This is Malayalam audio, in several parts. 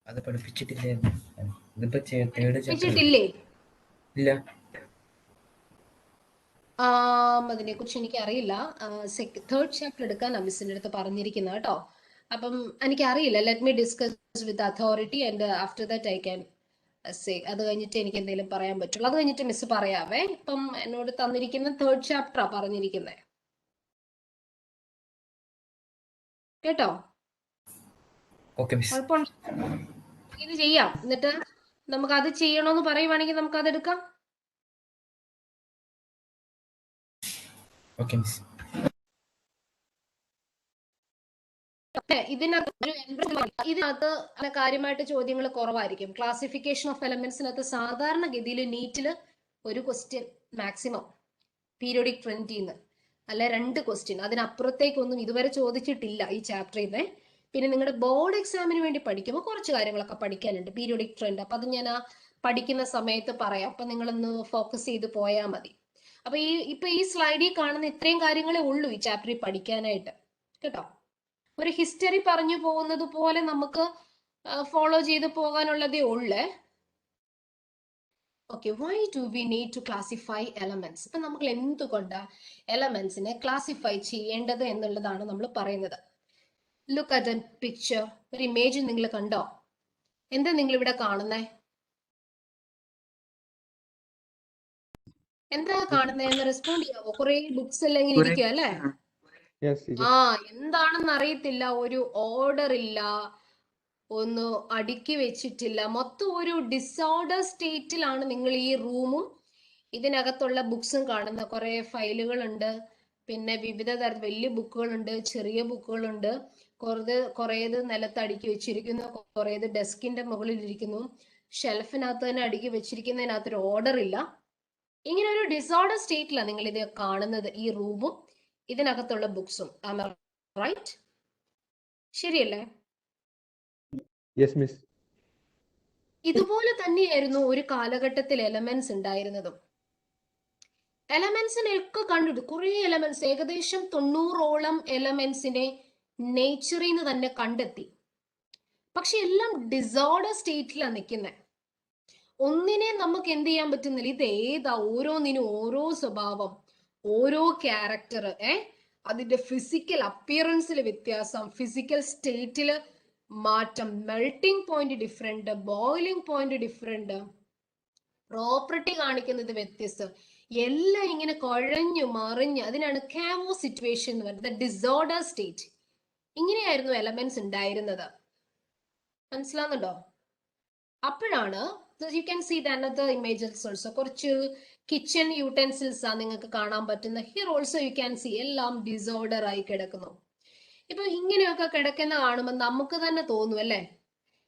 അത് പഠിപ്പിച്ചിട്ടില്ലായിരുന്നു. ഇതിപ്പോ തേർഡ് ചാപ്റ്റർ പഠിപ്പിച്ചിട്ടില്ലേ? ഇല്ല. അതിനെ കുറിച്ച് എനിക്ക് അറിയില്ല. തേർഡ് ചാപ്റ്റർ എടുക്കാൻ മിസ്സിന്റെ അടുത്ത് പറഞ്ഞിരിക്കുന്നത് കേട്ടോ. അപ്പം എനിക്കറിയില്ല. Let me discuss with authority and after that I can say. അത് കഴിഞ്ഞിട്ട് എനിക്ക് എന്തെങ്കിലും പറയാൻ പറ്റുള്ളൂ. അത് കഴിഞ്ഞിട്ട് മിസ് പറയാവേ. ഇപ്പം എന്നോട് തന്നിരിക്കുന്ന തേർഡ് ചാപ്റ്ററാ പറഞ്ഞിരിക്കുന്നത് കേട്ടോ. Okay miss. കുഴപ്പമുണ്ടോ? ഇത് ചെയ്യാം. എന്നിട്ട് നമുക്ക് അത് ചെയ്യണമെന്ന് പറയുവാണെങ്കിൽ നമുക്ക് അത് എടുക്കാം. Okay miss. ഇതിനകത്ത് കാര്യമായിട്ട് ചോദ്യങ്ങൾ കുറവായിരിക്കും. ക്ലാസിഫിക്കേഷൻ ഓഫ് എലമെന്റ്സിനകത്ത് സാധാരണഗതിയിൽ നീറ്റില് ഒരു ക്വസ്റ്റ്യൻ മാക്സിമം പീരിയോഡിക് ട്രെൻഡിന്ന്, അല്ല 2 ക്വസ്റ്റ്യൻ, അതിനപ്പുറത്തേക്കൊന്നും ഇതുവരെ ചോദിച്ചിട്ടില്ല ഈ ചാപ്റ്ററിൽ നിന്ന്. പിന്നെ നിങ്ങളുടെ ബോർഡ് എക്സാമിന് വേണ്ടി പഠിക്കുമ്പോൾ കുറച്ച് കാര്യങ്ങളൊക്കെ പഠിക്കാനുണ്ട് പീരിയോഡിക് ട്രെൻഡ്. അപ്പൊ അത് ഞാൻ ആ പഠിക്കുന്ന സമയത്ത് പറയാം. അപ്പൊ നിങ്ങളൊന്ന് ഫോക്കസ് ചെയ്ത് പോയാൽ മതി. അപ്പൊ ഈ സ്ലൈഡിൽ കാണുന്ന ഇത്രയും കാര്യങ്ങളേ ഉള്ളൂ ഈ ചാപ്റ്ററിൽ പഠിക്കാനായിട്ട് കേട്ടോ. ഒരു ഹിസ്റ്ററി പറഞ്ഞു പോകുന്നത് പോലെ നമുക്ക് ഫോളോ ചെയ്ത് പോകാനുള്ളതേ ഉള്ളേ. Okay, why do we need to classify elements? ഇപ്പൊ നമ്മൾ എന്തുകൊണ്ട് എലമെന്റ്സിനെ ക്ലാസിഫൈ ചെയ്യേണ്ടത് എന്നുള്ളതാണ് നമ്മൾ പറയുന്നത്. Look at a picture. ഒരു ഇമേജ് നിങ്ങൾ കണ്ടോ? എന്താ നിങ്ങൾ ഇവിടെ കാണുന്നേ? എന്താ കാണുന്നതെന്ന് റെസ്പോണ്ട് ചെയ്യാവോ? കുറെ ബുക്സ് എല്ലാം ഇങ്ങനെ ഇരിക്കുക അല്ലേ? എന്താണെന്ന് അറിയത്തില്ല. ഒരു ഓർഡർ ഇല്ല, ഒന്ന് അടുക്കി വെച്ചിട്ടില്ല. മൊത്തം ഒരു ഡിസോർഡർ സ്റ്റേറ്റിലാണ് നിങ്ങൾ ഈ റൂമും ഇതിനകത്തുള്ള ബുക്സും കാണുന്ന. കുറെ ഫയലുകളുണ്ട്, പിന്നെ വിവിധ തരം വലിയ ബുക്കുകളുണ്ട്, ചെറിയ ബുക്കുകളുണ്ട്. കുറേത് നിലത്ത് അടുക്കി വെച്ചിരിക്കുന്നു, കുറേത് ഡെസ്കിന്റെ മുകളിൽ ഇരിക്കുന്നു. ഷെൽഫിനകത്ത് തന്നെ അടുക്കി വെച്ചിരിക്കുന്നതിനകത്തൊരു ഓർഡർ ഇല്ല. ഇങ്ങനെ ഒരു ഡിസോർഡർ സ്റ്റേറ്റിലാണ് നിങ്ങൾ ഇത് കാണുന്നത്, ഈ റൂമും ഇതിനകത്തുള്ള ബുക്സും. റൈറ്റ്? ശരിയല്ലേ? ഇതുപോലെ തന്നെയായിരുന്നു ഒരു കാലഘട്ടത്തിൽ എലമെന്റ്സ് ഉണ്ടായിരുന്നതും. എലമെന്റ്സിനെയൊക്കെ കണ്ടിട്ട് കുറെ എലമെന്റ്സ്, ഏകദേശം 90ഓളം എലമെന്റ്സിനെ നേച്ചറിൽ നിന്ന് തന്നെ കണ്ടെത്തി. പക്ഷെ എല്ലാം ഡിസോർഡർ സ്റ്റേറ്റിലാണ് നിൽക്കുന്നത്. ഒന്നിനെ നമുക്ക് എന്ത് ചെയ്യാൻ പറ്റുന്നില്ല. ഇത് ഏതാ? ഓരോന്നിനും ഓരോ സ്വഭാവം, ഓരോ ക്യാരക്ടർ, അതിന്റെ ഫിസിക്കൽ അപ്പിയറൻസിൽ വ്യത്യാസം, ഫിസിക്കൽ സ്റ്റേറ്റില് മാറ്റം, melting point different, boiling point different, property കാണിക്കുന്നത് വ്യത്യസ്തം, എല്ലാം ഇങ്ങനെ കുഴഞ്ഞു മറിഞ്ഞ്, അതിനാണ് കാവോ സിറ്റുവേഷൻ എന്ന് പറയുന്നത്, ഡിസോർഡർ സ്റ്റേറ്റ്. ഇങ്ങനെയായിരുന്നു എലമെന്റ്സ് ഉണ്ടായിരുന്നത്. മനസ്സിലാവുന്നുണ്ടോ? അപ്പോഴാണ് you can see the another images also. കുറച്ച് കിച്ചൺ യൂട്ടൻസിൽസ് ആ നിങ്ങൾക്ക് കാണാൻ പറ്റുന്ന. Here also you can see എല്ലാം ഡിസോർഡർ ആയി കിടക്കുന്നു. ഇപ്പൊ ഇങ്ങനെയൊക്കെ കിടക്കുന്ന കാണുമ്പോൾ നമുക്ക് തന്നെ തോന്നും അല്ലേ,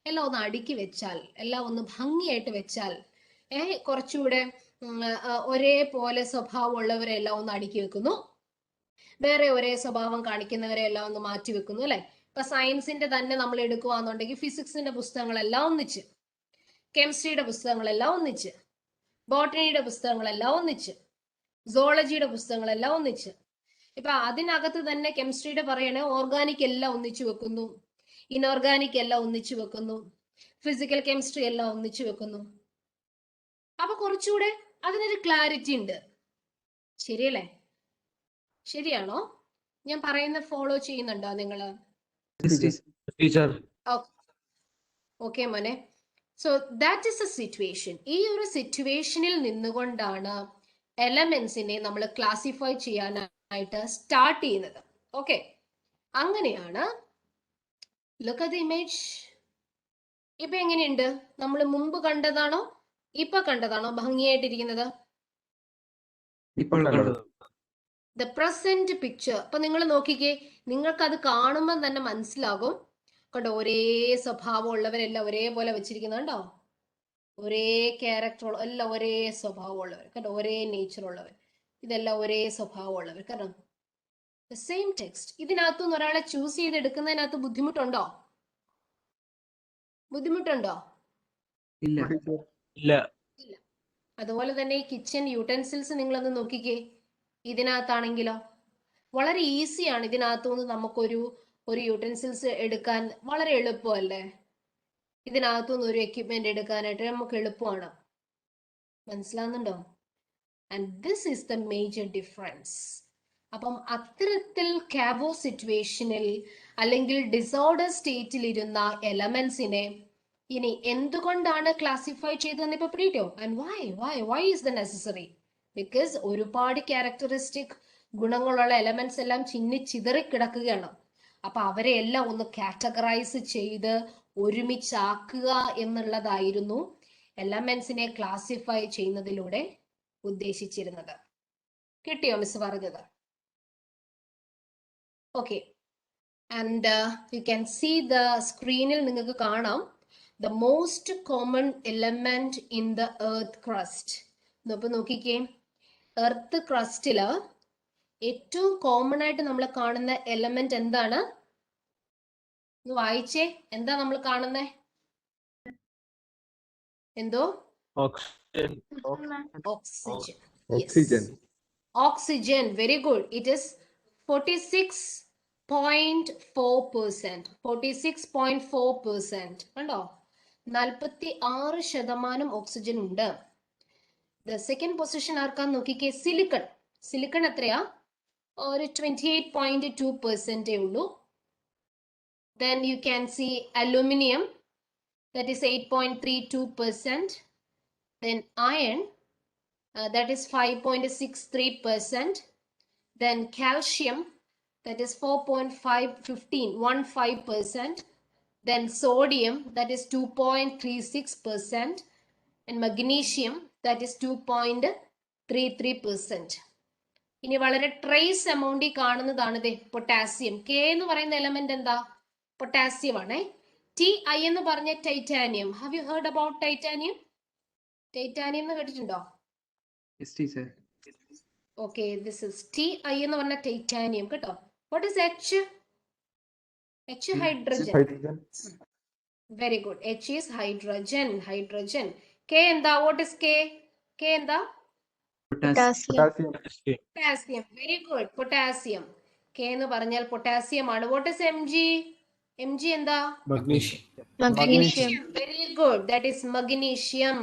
എല്ലാം ഒന്ന് അടുക്കി വെച്ചാൽ, എല്ലാം ഒന്ന് ഭംഗിയായിട്ട് വെച്ചാൽ, കുറച്ചുകൂടെ ഒരേപോലെ സ്വഭാവമുള്ളവരെ എല്ലാം ഒന്ന് അടുക്കി വെക്കുന്നു, വേറെ ഒരേ സ്വഭാവം കാണിക്കുന്നവരെ എല്ലാം ഒന്ന് മാറ്റി വെക്കുന്നു അല്ലെ. ഇപ്പൊ സയൻസിന്റെ തന്നെ നമ്മൾ എടുക്കുകയാണെന്നുണ്ടെങ്കിൽ ഫിസിക്സിന്റെ പുസ്തകങ്ങളെല്ലാം ഒന്നിച്ച്, കെമിസ്ട്രിയുടെ പുസ്തകങ്ങളെല്ലാം ഒന്നിച്ച്, ബോട്ടണിയുടെ പുസ്തകങ്ങളെല്ലാം ഒന്നിച്ച്, സോളജിയുടെ പുസ്തകങ്ങളെല്ലാം ഒന്നിച്ച്. ഇപ്പൊ അതിനകത്ത് തന്നെ കെമിസ്ട്രിയുടെ പറയണേ ഓർഗാനിക് എല്ലാം ഒന്നിച്ചു വെക്കുന്നു, ഇനോർഗാനിക് എല്ലാം ഒന്നിച്ചു വെക്കുന്നു, ഫിസിക്കൽ കെമിസ്ട്രി എല്ലാം ഒന്നിച്ചു വെക്കുന്നു. അപ്പൊ കുറച്ചുകൂടെ അതിനൊരു ക്ലാരിറ്റി ഉണ്ട്. ശരിയല്ലേ? ശരിയാണോ? ഞാൻ പറയുന്ന ഫോളോ ചെയ്യുന്നുണ്ടോ നിങ്ങള്? ഓക്കെ മോനെ. So that is A situation. ഈ ഒരു സിറ്റുവേഷനിൽ നിന്നുകൊണ്ടാണ് എലമെന്റ്സിനെ നമ്മൾ ക്ലാസിഫൈ ചെയ്യാനായിട്ട് സ്റ്റാർട്ട് ചെയ്യുന്നത്. ഓക്കെ, അങ്ങനെയാണ്. Look at the image. ഇപ്പൊ എങ്ങനെയുണ്ട്? നമ്മൾ മുമ്പ് കണ്ടതാണോ ഇപ്പൊ കണ്ടതാണോ ഭംഗിയായിട്ടിരിക്കുന്നത്? The present picture. അപ്പൊ നിങ്ങൾ നോക്കിക്കേ, നിങ്ങൾക്ക് അത് കാണുമ്പോൾ തന്നെ മനസ്സിലാകും കണ്ടോ, ഒരേ സ്വഭാവം ഉള്ളവരെല്ലാം ഒരേപോലെ വെച്ചിരിക്കുന്നുണ്ടോ? ഒരേ ക്യാരക്ടർ എല്ലാം ഒരേ സ്വഭാവം ഉള്ളവർ കണ്ടോ, ഒരേ നേച്ചർ ഉള്ളവർ, ഇതെല്ലാം ഒരേ സ്വഭാവം ഉള്ളവർ കാരണം സെയിം ടെക്സ്റ്റ്. ഇതിനകത്തുനിന്ന് ഒരാളെ ചൂസ് ചെയ്ത് എടുക്കുന്നതിനകത്ത് ബുദ്ധിമുട്ടുണ്ടോ? ബുദ്ധിമുട്ടുണ്ടോ? ഇല്ല. ഇല്ല. അതുപോലെ തന്നെ ഈ കിച്ചൺ യൂട്ടൻസിൽസ് നിങ്ങളൊന്ന് നോക്കിക്കേ. ഇതിനകത്താണെങ്കിലോ വളരെ ഈസിയാണ്. ഇതിനകത്തുനിന്ന് നമുക്കൊരു യൂട്ടൻസിൽസ് എടുക്കാൻ വളരെ എളുപ്പമല്ലേ. ഇതിനകത്തുനിന്ന് ഒരു എക്യുപ്മെന്റ് എടുക്കാനായിട്ട് നമുക്ക് എളുപ്പമാണ്. മനസ്സിലാവുന്നുണ്ടോ? And this is the major difference. അപ്പം അത്തരത്തിൽ കാബോ സിറ്റുവേഷനിൽ അല്ലെങ്കിൽ ഡിസോർഡർ സ്റ്റേറ്റിൽ ഇരുന്ന എലമെന്റ്സിനെ ഇനി എന്തുകൊണ്ടാണ് ക്ലാസിഫൈ ചെയ്തതെന്ന് ഇപ്പൊ പിടിയോ? And why is the necessary? Because ഒരുപാട് ക്യാരക്ടറിസ്റ്റിക് ഗുണങ്ങളുള്ള എലമെന്റ്സ് എല്ലാം ചിതറി കിടക്കുകയാണ്. അപ്പൊ അവരെ എല്ലാം ഒന്ന് കാറ്റഗറൈസ് ചെയ്ത് ഒരുമിച്ചാക്കുക എന്നുള്ളതായിരുന്നു എലമെന്റ്സിനെ ക്ലാസിഫൈ ചെയ്യുന്നതിലൂടെ ഉദ്ദേശിച്ചിരുന്നത്. കിട്ടിയോ മിസ് പറഞ്ഞത്? Okay. And you can see the സ്ക്രീനിൽ നിങ്ങൾക്ക് കാണാം the most common element in the earth crust. ഇപ്പൊ നോക്കിക്കേ, എർത്ത് ക്രസ്റ്റില് ഏറ്റവും കോമൺ ആയിട്ട് നമ്മൾ കാണുന്ന എലമെന്റ് എന്താണ്? ഒന്ന് വായിച്ചേ, എന്താ നമ്മൾ കാണുന്നേ? എന്തോ? Oxygen. Oxygen. Oxygen. Yes. Oxygen. Very good. It is 46.4%. 46.4%. കണ്ടോ? 46% ഓക്സിജൻ ഉണ്ട്. ദ സെക്കൻഡ് പൊസിഷൻ ആർക്കാന്ന് നോക്കിക്കേ, സിലിക്കൺ. സിലിക്കൺ എത്രയാ? ഒരു 28.2% ഉള്ളൂ. Then you can see aluminium, that is 8.32%. Then iron, that is 5.63%. Then calcium, that is 4.15%. Then sodium, that is 2.36%. And magnesium, that is 2.33%. ഇനി വളരെ ട്രേസ് എമൗണ്ടിൽ കാണുന്നതാണ് പൊട്ടാസ്യം. കെ എന്ന് പറയുന്ന എലമെന്റ് എന്താ? പൊട്ടാസ്യം ആണേ. ടി ഐ എന്ന് പറഞ്ഞ titanium. Have you heard about titanium? Titanium എന്ന് കേട്ടിട്ടുണ്ടോ? Okay, this is T I എന്ന് പറഞ്ഞ ടൈറ്റാനിയം കേട്ടോ. What is H? H hydrogen. Very good. H is hydrogen. Hydrogen. K എന്താ? What is K? കെ എന്താ? Potassium. Very good. Potassium. K എന്ന് പറഞ്ഞാൽ പൊട്ടാസ്യം ആണ്. What is M G? M G എന്താ? Magnesium. Very good. That is magnesium.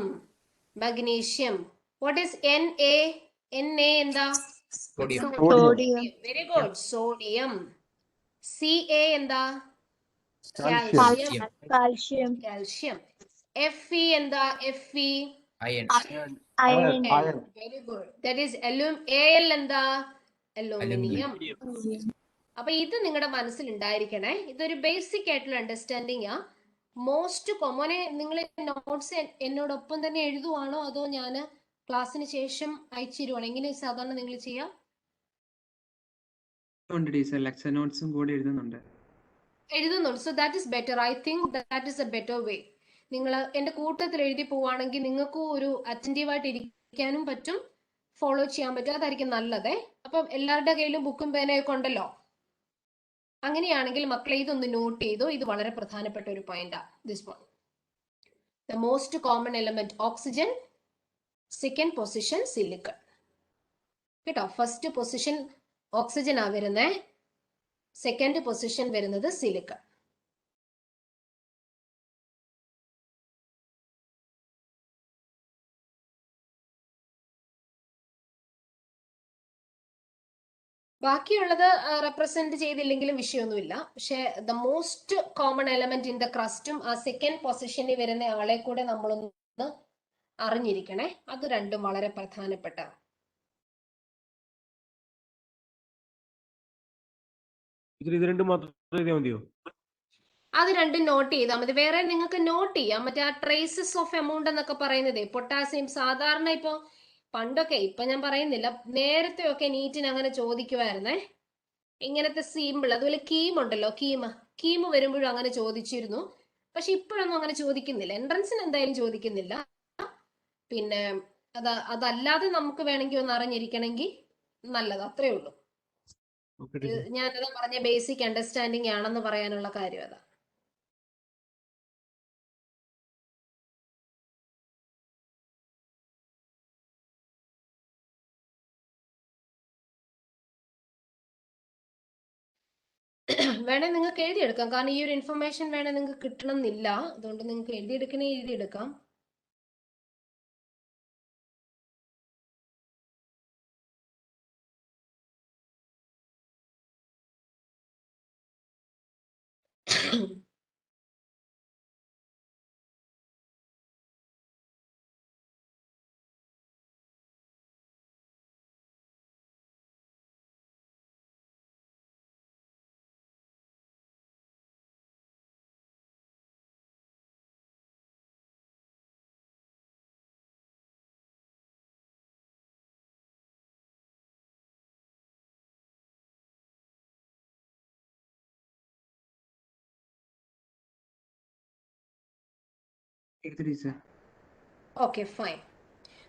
Magnesium. What is Na? Na എന്താ? Sodium. Very good. Sodium. Ca എന്താ? Calcium. Calcium. Fe എന്താ? Fe. Iron. Very good. That is Al എന്താ? Aluminium. അപ്പൊ ഇത് നിങ്ങളുടെ മനസ്സിൽ ഉണ്ടായിരിക്കണേ. ഇതൊരു ബേസിക് ആയിട്ടുള്ള അണ്ടർസ്റ്റാൻഡിങ് ആ. Most common. നിങ്ങൾ നോട്ട്സ് എന്നോടൊപ്പം തന്നെ എഴുതുവാണോ അതോ ഞാൻ ക്ലാസ്സിന് ശേഷം അയച്ചിരുവാണോ? എങ്ങനെ സാധാരണ നിങ്ങൾ ചെയ്യാം? എഴുതുന്നുണ്ട്. So that is better. I think that is A better വേ. നിങ്ങൾ എന്റെ കൂട്ടത്തിൽ എഴുതി പോവാണെങ്കിൽ നിങ്ങൾക്കും ഒരു അറ്റൻറ്റീവായിട്ട് ഇരിക്കാനും പറ്റും, ഫോളോ ചെയ്യാൻ പറ്റും. അതായിരിക്കും നല്ലതേ. അപ്പം എല്ലാവരുടെ കയ്യിലും ബുക്കും പേനയൊക്കെ ഉണ്ടല്ലോ. അങ്ങനെയാണെങ്കിൽ മക്കളെ ഇതൊന്ന് നോട്ട് ചെയ്തോ. ഇത് വളരെ പ്രധാനപ്പെട്ട ഒരു പോയിന്റാ. This one, the most common element oxygen, second position silicon കേട്ടോ. ഫസ്റ്റ് പൊസിഷൻ ഓക്സിജൻ ആ വരുന്നേ, സെക്കൻഡ് പൊസിഷൻ വരുന്നത് സിലിക്കൺ. ബാക്കിയുള്ളത് റെപ്രസെന്റ് ചെയ്തില്ലെങ്കിലും വിഷയമൊന്നുമില്ല. പക്ഷെ the most common element in the ക്രസ്റ്റും ആ സെക്കൻഡ് പൊസിഷനിൽ വരുന്ന ആളെ കൂടെ നമ്മളൊന്ന് അറിഞ്ഞിരിക്കണേ. അത് രണ്ടും വളരെ പ്രധാനപ്പെട്ട. അത് രണ്ടും നോട്ട് ചെയ്താൽ മതി. വേറെ നിങ്ങൾക്ക് നോട്ട് ചെയ്യാം. മറ്റേ ആ ട്രേസസ് ഓഫ് എമൗണ്ട് എന്നൊക്കെ പറയുന്നത് പൊട്ടാസ്യം സാധാരണ ഇപ്പൊ പണ്ടൊക്കെ, ഇപ്പൊ ഞാൻ പറയുന്നില്ല, നേരത്തെ ഒക്കെ നീറ്റിന് അങ്ങനെ ചോദിക്കുമായിരുന്നേ. ഇങ്ങനത്തെ സിമ്പിൾ. അതുപോലെ കീം ഉണ്ടല്ലോ, കീം വരുമ്പോഴും അങ്ങനെ ചോദിച്ചിരുന്നു. പക്ഷെ ഇപ്പോഴൊന്നും അങ്ങനെ ചോദിക്കുന്നില്ല. എൻട്രൻസിന് എന്തായാലും ചോദിക്കുന്നില്ല. പിന്നെ അതല്ലാതെ നമുക്ക് വേണമെങ്കിൽ ഒന്ന് അറിഞ്ഞിരിക്കണമെങ്കിൽ നല്ലത്. അത്രേ ഉള്ളൂ. ഞാനത് പറഞ്ഞ ബേസിക് അണ്ടർസ്റ്റാൻഡിങ് ആണെന്ന് പറയാനുള്ള കാര്യം അതാ. വേണേ നിങ്ങൾക്ക് എഴുതിയെടുക്കാം, കാരണം ഈ ഒരു ഇൻഫർമേഷൻ വേണേ നിങ്ങൾക്ക് കിട്ടണം എന്നില്ല. അതുകൊണ്ട് നിങ്ങൾക്ക് എഴുതിയെടുക്കാം. Okay, fine.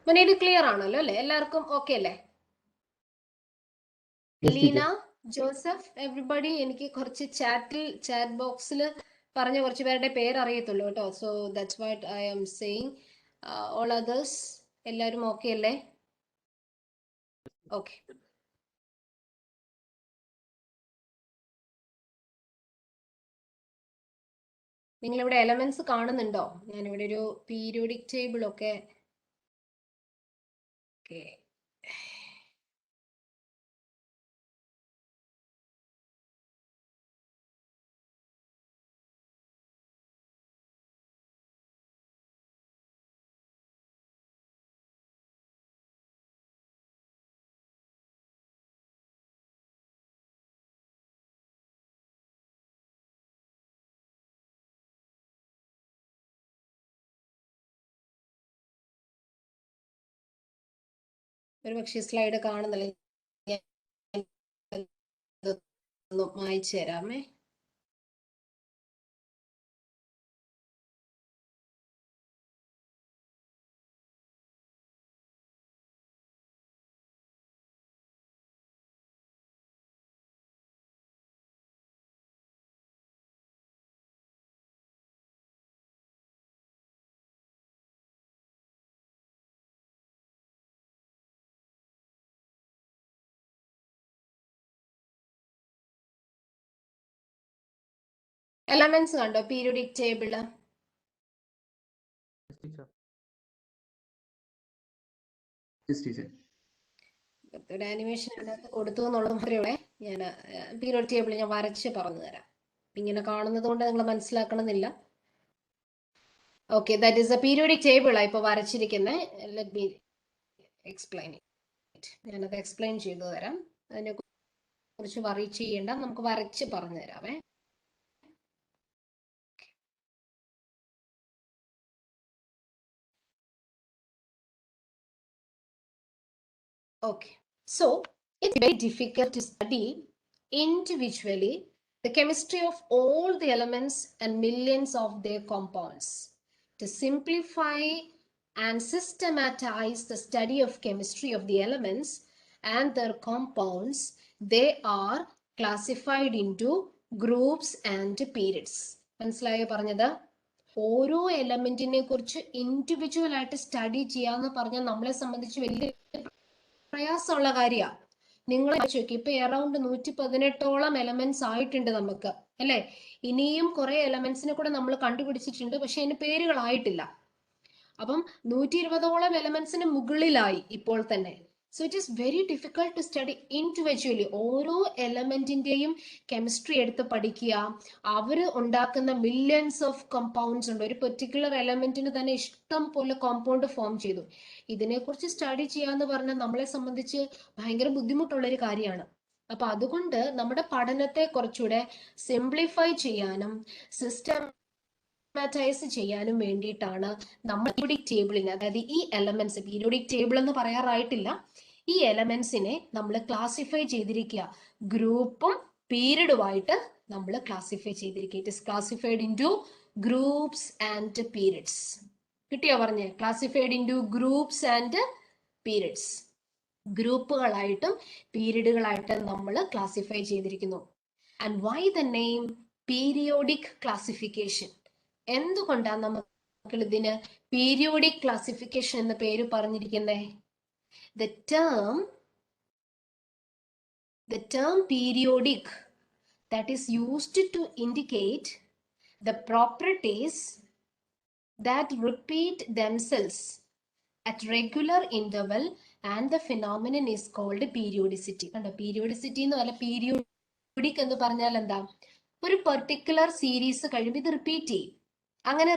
മോനെ ഇത് ക്ലിയർ ആണല്ലോ അല്ലേ? എല്ലാവർക്കും ഓക്കെ അല്ലേ? Leena, Joseph, everybody. എനിക്ക് കുറച്ച് ചാറ്റ് ബോക്സിൽ പറഞ്ഞ കുറച്ച് പേരുടെ പേര് അറിയത്തുള്ളൂ കേട്ടോ. So that's what I am saying. All others എല്ലാവരും ഓക്കെ അല്ലേ? ഓക്കെ. നിങ്ങളിവിടെ എലമെന്റ്സ് കാണുന്നുണ്ടോ? ഞാനിവിടെ ഒരു പീരിയോഡിക് ടേബിൾ ഒക്കെ ഒരു പക്ഷേ സ്ലൈഡ് കാണുന്നില്ല, വായിച്ചു തരാമേ. എലമെന്റ്സ് കണ്ടോ പീരിയോഡിക് ടേബിള്? ഒരു ആനിമേഷൻ അതിനകത്ത് കൊടുത്തു എന്നുള്ളത് മാത്രമേ ഞാൻ പീരിയോഡിക് ടേബിൾ ഞാൻ വരച്ച് പറഞ്ഞു തരാം. ഇങ്ങനെ കാണുന്നത് കൊണ്ട് നിങ്ങൾ മനസ്സിലാക്കണമെന്നില്ല. Okay, that is a periodic table ആ ഇപ്പൊ വരച്ചിരിക്കുന്നത്. Let me explain it. ഞാനത് എക്സ്പ്ലെയിൻ ചെയ്തു തരാം. അതിനെ കുറിച്ച് വറി ചെയ്യേണ്ട, നമുക്ക് വരച്ച് പറഞ്ഞു തരാമേ. Okay, so it's very difficult to study individually the chemistry of all the elements and millions of their compounds. To simplify and systematize the study of chemistry of the elements and their compounds, they are classified into groups and periods. മനസ്സിലായോ പറഞ്ഞത്? ഓരോ എലമെന്റിനെ കുറിച്ച് ഇൻഡിവിജ്വൽ ആയിട്ട് സ്റ്റഡി ചെയ്യാന്ന് പറഞ്ഞാൽ നമ്മളെ സംബന്ധിച്ച് വലിയ പ്രയാസമുള്ള കാര്യമാണ്. നിങ്ങൾ ചോദിക്കും, ഇപ്പൊ അറൌണ്ട് 118ഓളം എലമെന്റ്സ് ആയിട്ടുണ്ട് നമുക്ക്, അല്ലെ? ഇനിയും കുറെ എലമെന്റ്സിനെ കൂടെ നമ്മൾ കണ്ടുപിടിച്ചിട്ടുണ്ട്, പക്ഷെ അതിന് പേരുകളായിട്ടില്ല. അപ്പം 120ഓളം എലമെന്റ്സിന് മുകളിലായി ഇപ്പോൾ തന്നെ. So it is very difficult to study individually. ഓരോ എലമെന്റിന്റെയും കെമിസ്ട്രി എടുത്ത് പഠിക്കുക. അവര് ഉണ്ടാക്കുന്ന മില്യൺസ് ഓഫ് കമ്പൗണ്ട്സ് ഉണ്ട്. ഒരു പെർട്ടിക്കുലർ എലമെന്റിന് തന്നെ ഇഷ്ടം പോലെ കോമ്പൗണ്ട് ഫോം ചെയ്തു. ഇതിനെക്കുറിച്ച് സ്റ്റഡി ചെയ്യാന്ന് പറഞ്ഞാൽ നമ്മളെ സംബന്ധിച്ച് ഭയങ്കര ബുദ്ധിമുട്ടുള്ളൊരു കാര്യമാണ്. അപ്പൊ അതുകൊണ്ട് നമ്മുടെ പഠനത്തെ കുറച്ചുകൂടെ സിംപ്ലിഫൈ ചെയ്യാനും സിസ്റ്റമാറ്റൈസ് ചെയ്യാനും വേണ്ടിയിട്ടാണ് നമ്മൾ പീരിയോഡിക് ടേബിളിനെ, അതായത് ഈ എലമെന്റ്സ്, പീരിയോഡിക് ടേബിൾ എന്ന് പറയാറായിട്ടില്ല, ഈ എലമെന്റ്സിനെ നമ്മൾ ക്ലാസിഫൈ ചെയ്തിരിക്കുക. ഗ്രൂപ്പും പീരീഡുമായിട്ട് നമ്മൾ ക്ലാസിഫൈ ചെയ്തിരിക്കുക. It is classified into groups and periods. കിട്ടിയോ പറഞ്ഞേ? Classified into groups and periods. ഗ്രൂപ്പുകളായിട്ടും പീരീഡുകളായിട്ടും നമ്മൾ ക്ലാസിഫൈ ചെയ്തിരിക്കുന്നു. And why the name periodic classification? എന്തുകൊണ്ടാണ് നമുക്ക് ഇതിന് പീരിയോഡിക് ക്ലാസിഫിക്കേഷൻ എന്ന പേര് പറഞ്ഞിരിക്കുന്നത്? The term periodic that is used to indicate the properties that repeat themselves at regular interval, and the phenomenon is called periodicity. കണ്ടോ, periodicity എന്ന് പറഞ്ഞാൽ periodic എന്ന് പറഞ്ഞാൽ എന്താ, ഒരു പെർട്ടിക്കുലർ സീരീസ് കഴിയുമ്പോൾ ഇത് റിപ്പീറ്റ് ചെയ്യും. അങ്ങനെ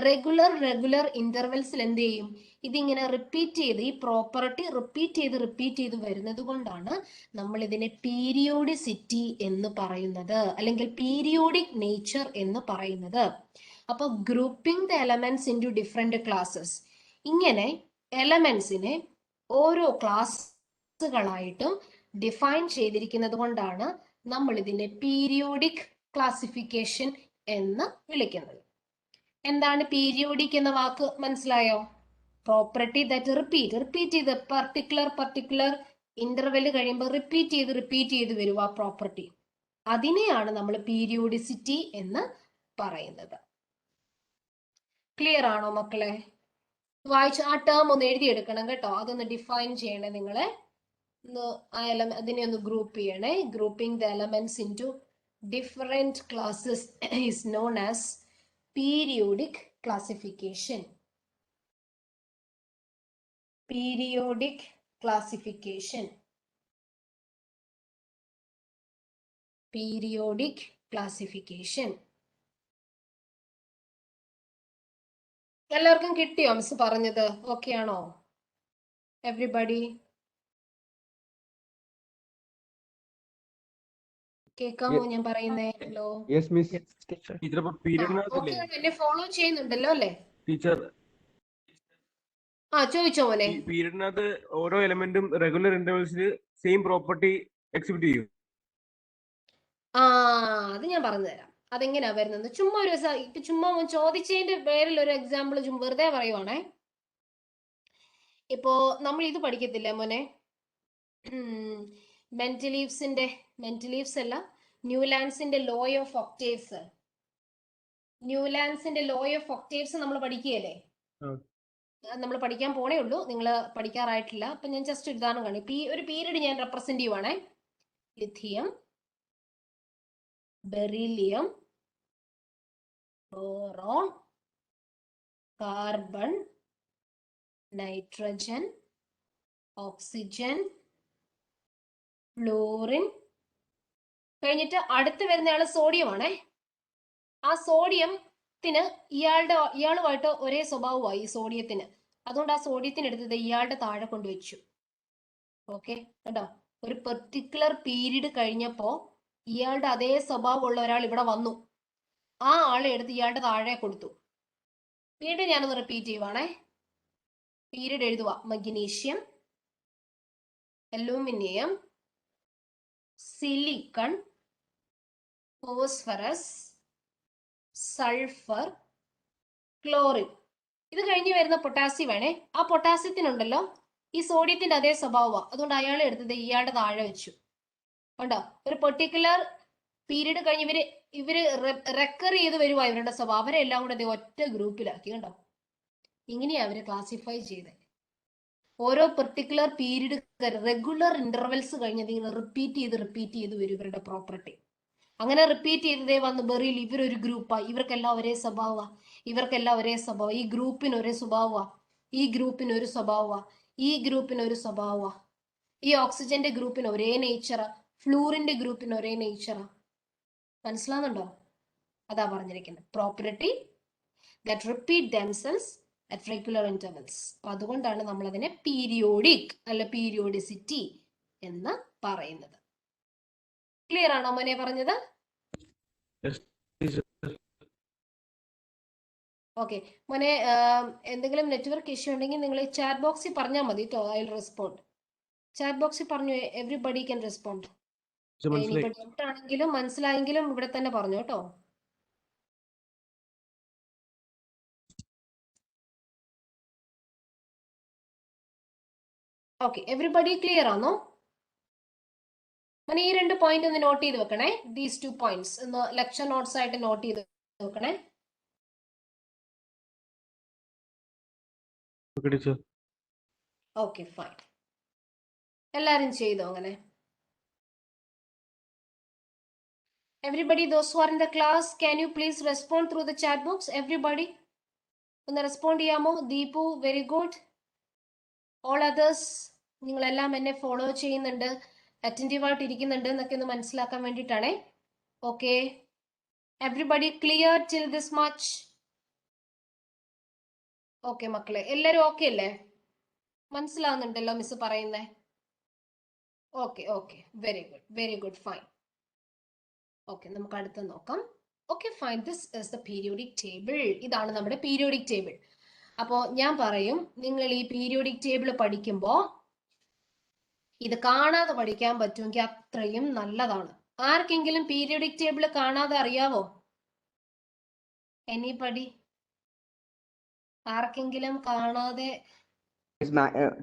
റെഗുലർ ഇന്റർവെൽസിൽ എന്ത് ചെയ്യും, ഇതിങ്ങനെ റിപ്പീറ്റ് ചെയ്ത്, ഈ പ്രോപ്പർട്ടി റിപ്പീറ്റ് ചെയ്ത് വരുന്നത് കൊണ്ടാണ് നമ്മൾ ഇതിനെ പീരിയോഡിസിറ്റി എന്ന് പറയുന്നത്, അല്ലെങ്കിൽ പീരിയോഡിക് നേച്ചർ എന്ന് പറയുന്നത്. അപ്പൊ grouping the elements into different classes, ഇങ്ങനെ എലമെന്റ്സിനെ ഓരോ ക്ലാസ്സുകളായിട്ടും ഡിഫൈൻ ചെയ്തിരിക്കുന്നത് കൊണ്ടാണ് നമ്മൾ ഇതിനെ പീരിയോഡിക് ക്ലാസിഫിക്കേഷൻ എന്ന് വിളിക്കുന്നത്. എന്താണ് പീരിയോഡിക് എന്ന വാക്ക് മനസ്സിലായോ? പ്രോപ്പർട്ടി ദാറ്റ് റിപ്പീറ്റ് ചെയ്ത് പർട്ടിക്കുലർ ഇന്റർവെൽ കഴിയുമ്പോൾ റിപ്പീറ്റ് ചെയ്ത് വരും ആ പ്രോപ്പർട്ടി. അതിനെയാണ് നമ്മൾ പീരിയോഡിസിറ്റി എന്ന് പറയുന്നത്. ക്ലിയർ ആണോ മക്കളെ? വായിച്ച് ആ ടേം ഒന്ന് എഴുതിയെടുക്കണം കേട്ടോ, അതൊന്ന് ഡിഫൈൻ ചെയ്യണേ നിങ്ങളെ. അതിനെ ഒന്ന് ഗ്രൂപ്പ് ചെയ്യണേ. Grouping the elements into different classes is known as periodic classification. Periodic classification. Periodic classification. എല്ലാവർക്കും കിട്ടിയോ മിസ് പറഞ്ഞത്? ഓക്കെ ആണോ എവരിബഡി? കേൾക്കാമോ ഞാൻ പറയുന്നേ? ഹലോ. Yes miss. എന്നെ ഫോളോ ചെയ്യുന്നുണ്ടല്ലോ അല്ലേ ടീച്ചർ? ചോദിച്ചോ മോനെ. പീരീഡിനകത്ത് ഓരോ എലമെന്റും റെഗുലർ ഇന്റർവെൽസിൽ സെയിം പ്രോപ്പർട്ടി എക്സിബിറ്റ് ചെയ്യും. അത് ഞാൻ പറഞ്ഞുതരാം അതെങ്ങനെയാ വരുന്നത്. ചുമ്മാ ചോദിച്ചതിന്റെ പേരിൽ ഒരു എക്സാമ്പിൾ വെറുതെ പറയുവാണേ. ഇപ്പോ നമ്മൾ ഇത് പഠിക്കത്തില്ല മോനെ, മെന്റലീവ്സ് അല്ല, ന്യൂലാൻഡ്സിന്റെ ലോ ഓഫ് ഒക്ടേവ്സ്. ന്യൂലാൻഡ്സിന്റെ ലോ ഓഫ് ഒക്ടേവ്സ് നമ്മൾ പഠിക്കുകയല്ലേ? നമ്മൾ പഠിക്കാൻ പോണേ ഉള്ളൂ, നിങ്ങൾ പഠിക്കാറായിട്ടില്ല. അപ്പൊ ഞാൻ ജസ്റ്റ് ഉദാഹരണം കാണും. ഒരു പീരീഡ് ഞാൻ റെപ്രസെന്റ് ചെയ്യുവാണേ. Lithium, beryllium, boron, carbon, nitrogen, oxygen, fluorine. കഴിഞ്ഞിട്ട് അടുത്ത് വരുന്നയാള് സോഡിയം ആണേ. ആ സോഡിയത്തിന് ഇയാളുമായിട്ട് ഒരേ സ്വഭാവമായി ഈ സോഡിയത്തിന്. അതുകൊണ്ട് ആ സോഡിയത്തിന് എടുത്തത് ഇയാളുടെ താഴെ കൊണ്ടുവച്ചു. ഓക്കെ കേട്ടോ, ഒരു പെർട്ടിക്കുലർ പീരീഡ് കഴിഞ്ഞപ്പോ ഇയാളുടെ അതേ സ്വഭാവമുള്ള ഒരാൾ ഇവിടെ വന്നു, ആ ആളെ എടുത്ത് ഇയാളുടെ താഴെ കൊടുത്തു. വീണ്ടും ഞാനൊന്ന് റിപ്പീറ്റ് ചെയ്യുവാണേ. പീരീഡ് എഴുതുക: magnesium, aluminium, silicon, phosphorus, sulphur, chlorine. ഇത് കഴിഞ്ഞ് വരുന്ന പൊട്ടാസ്യം വേണേ. ആ പൊട്ടാസ്യത്തിനുണ്ടല്ലോ ഈ സോഡിയത്തിന്റെ അതേ സ്വഭാവമാണ്. അതുകൊണ്ട് അയാളെ എടുത്തത് ഇയാളുടെ താഴെ വെച്ചു. കണ്ടോ, ഒരു പെർട്ടിക്കുലർ പീരീഡ് കഴിഞ്ഞ് ഇവര് റെക്കർ ചെയ്ത് വരുവാ ഇവരുടെ സ്വഭാവം. അവരെല്ലാം കൂടെ ഒറ്റ ഗ്രൂപ്പിലാക്കി. കണ്ടോ, ഇങ്ങനെയാ അവര് ക്ലാസിഫൈ ചെയ്തത്. ഓരോ പെർട്ടിക്കുലർ പീരീഡ് റെഗുലർ ഇന്റർവെൽസ് കഴിഞ്ഞത് റിപ്പീറ്റ് ചെയ്ത് വരും ഇവരുടെ പ്രോപ്പർട്ടി. അങ്ങനെ റിപ്പീറ്റ് ചെയ്തതേ വന്ന് ബെറിയിൽ ഇവരൊരു ഗ്രൂപ്പാണ്. ഇവർക്കെല്ലാം ഒരേ സ്വഭാവമാണ്. ഈ ഗ്രൂപ്പിന് ഒരേ സ്വഭാവമാണ്, ഈ ഗ്രൂപ്പിന് ഒരു സ്വഭാവമാണ്, ഈ ഗ്രൂപ്പിന് ഒരു സ്വഭാവമാണ്. ഈ ഓക്സിജന്റെ ഗ്രൂപ്പിന് ഒരേ നേച്ചറാ, ഫ്ലൂറിന്റെ ഗ്രൂപ്പിന് ഒരേ നേച്ചറാ. മനസ്സിലാവുന്നുണ്ടോ? അതാ പറഞ്ഞിരിക്കുന്നത്, property that repeat themselves at regular intervals. അപ്പൊ അതുകൊണ്ടാണ് നമ്മൾ അതിനെ പീരിയോഡിക് അല്ല പീരിയോഡിസിറ്റി എന്ന് പറയുന്നത്. ക്ലിയർ ആണോ മോനെ പറഞ്ഞത്? ഓക്കെ മോനെ, എന്തെങ്കിലും നെറ്റ്വർക്ക് ഇഷ്യൂ ഉണ്ടെങ്കിൽ നിങ്ങൾ ചാറ്റ് ബോക്സിൽ പറഞ്ഞാൽ മതി കേട്ടോ. I will respond. ചാറ്റ് ബോക്സിൽ പറഞ്ഞു, എവരിബഡി ക്യാൻ റെസ്പോണ്ട്. ഇനിയിപ്പോ ഡൗട്ട് ആണെങ്കിലും മനസ്സിലായെങ്കിലും ഇവിടെ തന്നെ പറഞ്ഞു കേട്ടോ. ഓക്കെ, എവരിബഡി ക്ലിയർ ആണോ? ഈ 2 പോയിന്റ് ഒന്ന് നോട്ട് ചെയ്ത് വെക്കണേ. ദീസ് 2 പോയിന്റ്സ് ഒന്ന് ലെക്ചർ നോട്ട്സ് ആയിട്ട് നോട്ട് ചെയ്ത് വെക്കണേ. ഓക്കെ ഫൈൻ, എല്ലാരും ചെയ്തോ അങ്ങനെ? Everybody, those who are in the class, can you please respond through the chat box? Everybody, ഒന്ന് റെസ്പോണ്ട് ചെയ്യാമോ? Deepu, very good. All others, നിങ്ങളെല്ലാം എന്നെ ഫോളോ ചെയ്യുന്നുണ്ട്, അറ്റൻറ്റീവ് ആയിട്ട് ഇരിക്കുന്നുണ്ട് എന്നൊക്കെ ഒന്ന് മനസ്സിലാക്കാൻ വേണ്ടിയിട്ടാണേ. Okay, everybody clear till this much? Okay മക്കളെ, എല്ലാരും ഓക്കെ അല്ലേ? മനസ്സിലാവുന്നുണ്ടല്ലോ മിസ് പറയുന്നേ? Okay okay, very good, fine. Okay, നമുക്ക് അടുത്ത് നോക്കാം. Okay fine, this is the periodic table. ഇതാണ് നമ്മുടെ പീരിയോഡിക് ടേബിൾ. അപ്പോൾ ഞാൻ പറയും, നിങ്ങൾ ഈ പീരിയോഡിക് ടേബിൾ പഠിക്കുമ്പോൾ ഇത് കാണാതെ പഠിക്കാൻ പറ്റുമെങ്കിൽ അത്രയും നല്ലതാണ്. ആർക്കെങ്കിലും പീരിയോഡിക് ടേബിൾ കാണാതെ അറിയാവോ? എനിബഡി? ആർക്കെങ്കിലും കാണാതെ?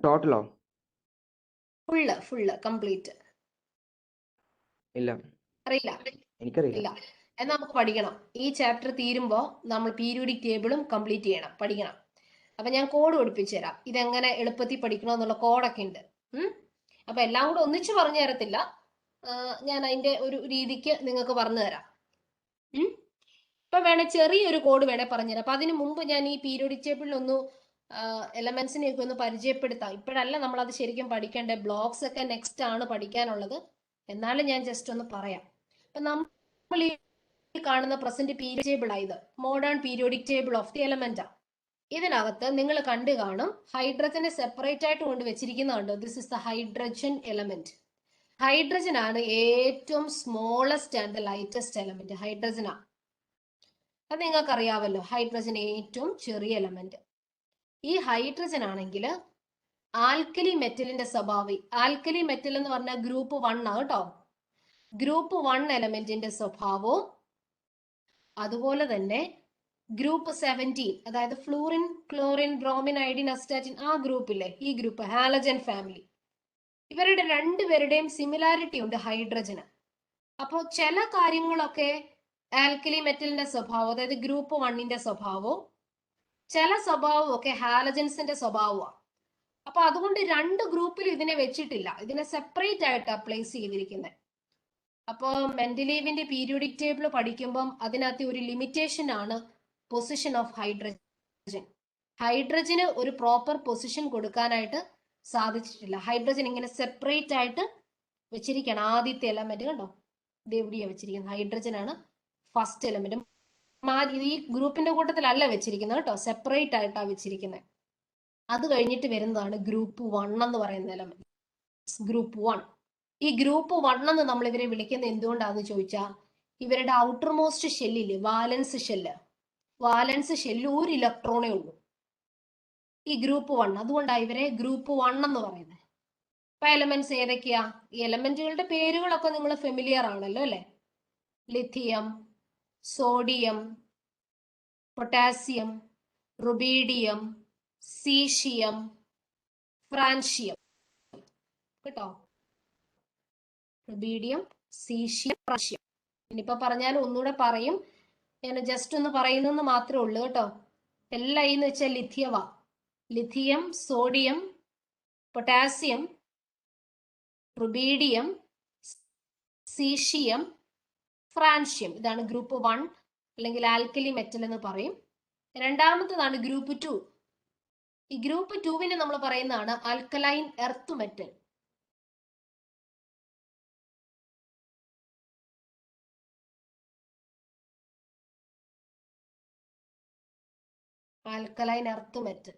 ടോട്ടലോ? ഫുള്ള് കംപ്ലീറ്റ് ഇല്ല, അറിയില്ല? എനിക്കറിയില്ല. ഇല്ല, എന്നാൽ നമുക്ക് പഠിക്കണം. ഈ ചാപ്റ്റർ തീരുമ്പോൾ നമ്മൾ പീരിയോഡിക് ടേബിളും കംപ്ലീറ്റ് ചെയ്യണം, പഠിക്കണം. അപ്പൊ ഞാൻ കോഡ് പഠിപ്പിച്ചു തരാം, ഇതെങ്ങനെ എളുപ്പത്തിൽ പഠിക്കണം എന്നുള്ള കോഡൊക്കെ ഉണ്ട്. അപ്പൊ എല്ലാം കൂടെ ഒന്നിച്ച് പറഞ്ഞു തരത്തില്ല, ഞാൻ അതിന്റെ ഒരു രീതിക്ക് നിങ്ങൾക്ക് പറഞ്ഞു തരാം. ഇപ്പൊ വേണേ ചെറിയൊരു കോഡ് വേണേ പറഞ്ഞുതരാം. അപ്പൊ അതിന് മുമ്പ് ഞാൻ ഈ പീരിയോഡിക് ടേബിളിൽ ഒന്ന് എലമെന്റ്സിനെയൊക്കെ ഒന്ന് പരിചയപ്പെടുത്താം. ഇപ്പോഴല്ല നമ്മൾ അത് ശരിക്കും പഠിക്കേണ്ടത്, ബ്ലോക്സ് ഒക്കെ നെക്സ്റ്റ് ആണ് പഠിക്കാനുള്ളത്. എന്നാലും ഞാൻ ജസ്റ്റ് ഒന്ന് പറയാം. അപ്പൊ നമ്മൾ ഈ കാണുന്ന പ്രസന്റ് പീരിയോഡിക് ടേബിൾ ആയത് modern periodic table of the element. ഇതിനകത്ത് നിങ്ങൾ കണ്ടു കാണും, ഹൈഡ്രജനെ സെപ്പറേറ്റ് ആയിട്ട് കൊണ്ട് വെച്ചിരിക്കുന്നുണ്ട്. This is the hydrogen element. ഹൈഡ്രജൻ ആണ് ഏറ്റവും smallest and the lightest element. ഹൈഡ്രജനാ, അത് നിങ്ങൾക്ക് അറിയാമല്ലോ, ഹൈഡ്രജൻ ഏറ്റവും ചെറിയ എലമെന്റ്. ഈ ഹൈഡ്രജൻ ആണെങ്കിൽ ആൽക്കലി മെറ്റലിന്റെ സ്വഭാവം, ആൽക്കലി മെറ്റൽ എന്ന് പറഞ്ഞാൽ ഗ്രൂപ്പ് 1 ആണ് കേട്ടോ. ഗ്രൂപ്പ് 1 എലമെന്റിന്റെ സ്വഭാവവും അതുപോലെ തന്നെ ഗ്രൂപ്പ് 17, അതായത് fluorine, chlorine, bromine, iodine, astatine, ആ ഗ്രൂപ്പില്ലേ, ഈ ഗ്രൂപ്പ് ഹാലജൻ ഫാമിലി, ഇവരുടെ രണ്ടുപേരുടെയും സിമിലാരിറ്റി ഉണ്ട് ഹൈഡ്രജന്. അപ്പോൾ ചില കാര്യങ്ങളൊക്കെ ആൽക്കലി മെറ്റലിന്റെ സ്വഭാവം, അതായത് ഗ്രൂപ്പ് 1ന്റെ സ്വഭാവവും ചില സ്വഭാവവും ഒക്കെ ഹാലജൻസിന്റെ സ്വഭാവമാണ്. അപ്പൊ അതുകൊണ്ട് രണ്ട് ഗ്രൂപ്പിൽ ഇതിനെ വെച്ചിട്ടില്ല, ഇതിനെ സെപ്പറേറ്റ് ആയിട്ടാണ് പ്ലേസ് ചെയ്തിരിക്കുന്നത്. അപ്പോൾ മെൻഡലീവിന്റെ പീരിയോഡിക് ടേബിൾ പഠിക്കുമ്പം അതിനകത്ത് ഒരു ലിമിറ്റേഷൻ ആണ് പൊസിഷൻ ഓഫ് ഹൈഡ്രജൻ. ഹൈഡ്രജന് ഒരു പ്രോപ്പർ പൊസിഷൻ കൊടുക്കാനായിട്ട് സാധിച്ചിട്ടില്ല. ഹൈഡ്രജൻ ഇങ്ങനെ സെപ്പറേറ്റ് ആയിട്ട് വെച്ചിരിക്കണം. ആദ്യത്തെ എലമെന്റ് കണ്ടോ, ഇത് എവിടെയാണ് വെച്ചിരിക്കുന്നത്? ഹൈഡ്രജൻ ആണ് ഫസ്റ്റ് എലമെന്റ്. ഈ ഗ്രൂപ്പിന്റെ കൂട്ടത്തിലല്ല വെച്ചിരിക്കുന്നത് കേട്ടോ, സെപ്പറേറ്റ് ആയിട്ടാണ് വെച്ചിരിക്കുന്നത്. അത് കഴിഞ്ഞിട്ട് വരുന്നതാണ് ഗ്രൂപ്പ് 1 എന്ന് പറയുന്ന എലമെന്റ്. ഗ്രൂപ്പ് 1. ഈ ഗ്രൂപ്പ് 1 എന്ന് നമ്മൾ ഇവരെ വിളിക്കുന്നത് എന്തുകൊണ്ടാന്ന് ചോദിച്ചാൽ, ഇവരുടെ ഔട്ടർ മോസ്റ്റ് ഷെല്ലില് വാലൻസ് ഷെല്ല്, ഒരു ഇലക്ട്രോണേ ഉള്ളൂ ഈ ഗ്രൂപ്പ് 1. അതുകൊണ്ടാണ് ഇവരെ ഗ്രൂപ്പ് 1 എന്ന് പറയുന്നത്. ഇപ്പൊ എലമെന്റ്സ് ഏതൊക്കെയാ? ഈ എലമെന്റുകളുടെ പേരുകളൊക്കെ നിങ്ങൾ ഫെമിലിയർ ആണല്ലോ അല്ലെ? Lithium, sodium, potassium, rubidium, caesium, francium കേട്ടോ. Rubidium, caesium, francium. ഇനിയിപ്പോ പറഞ്ഞാൽ ഒന്നുകൂടെ പറയും, ഞാൻ ജസ്റ്റ് ഒന്ന് പറയുന്നെന്ന് മാത്രമേ ഉള്ളൂ കേട്ടോ. എല്ലാം എന്ന് വെച്ചാൽ ലിഥിയവാ. Lithium, sodium, potassium, rubidium, caesium, francium. ഇതാണ് ഗ്രൂപ്പ് 1 അല്ലെങ്കിൽ ആൽക്കലി മെറ്റൽ എന്ന് പറയും. രണ്ടാമത്തേതാണ് ഗ്രൂപ്പ് 2. ഈ ഗ്രൂപ്പ് 2വിനെ നമ്മൾ പറയുന്നതാണ് alkaline earth metal. Alkaline earth metal,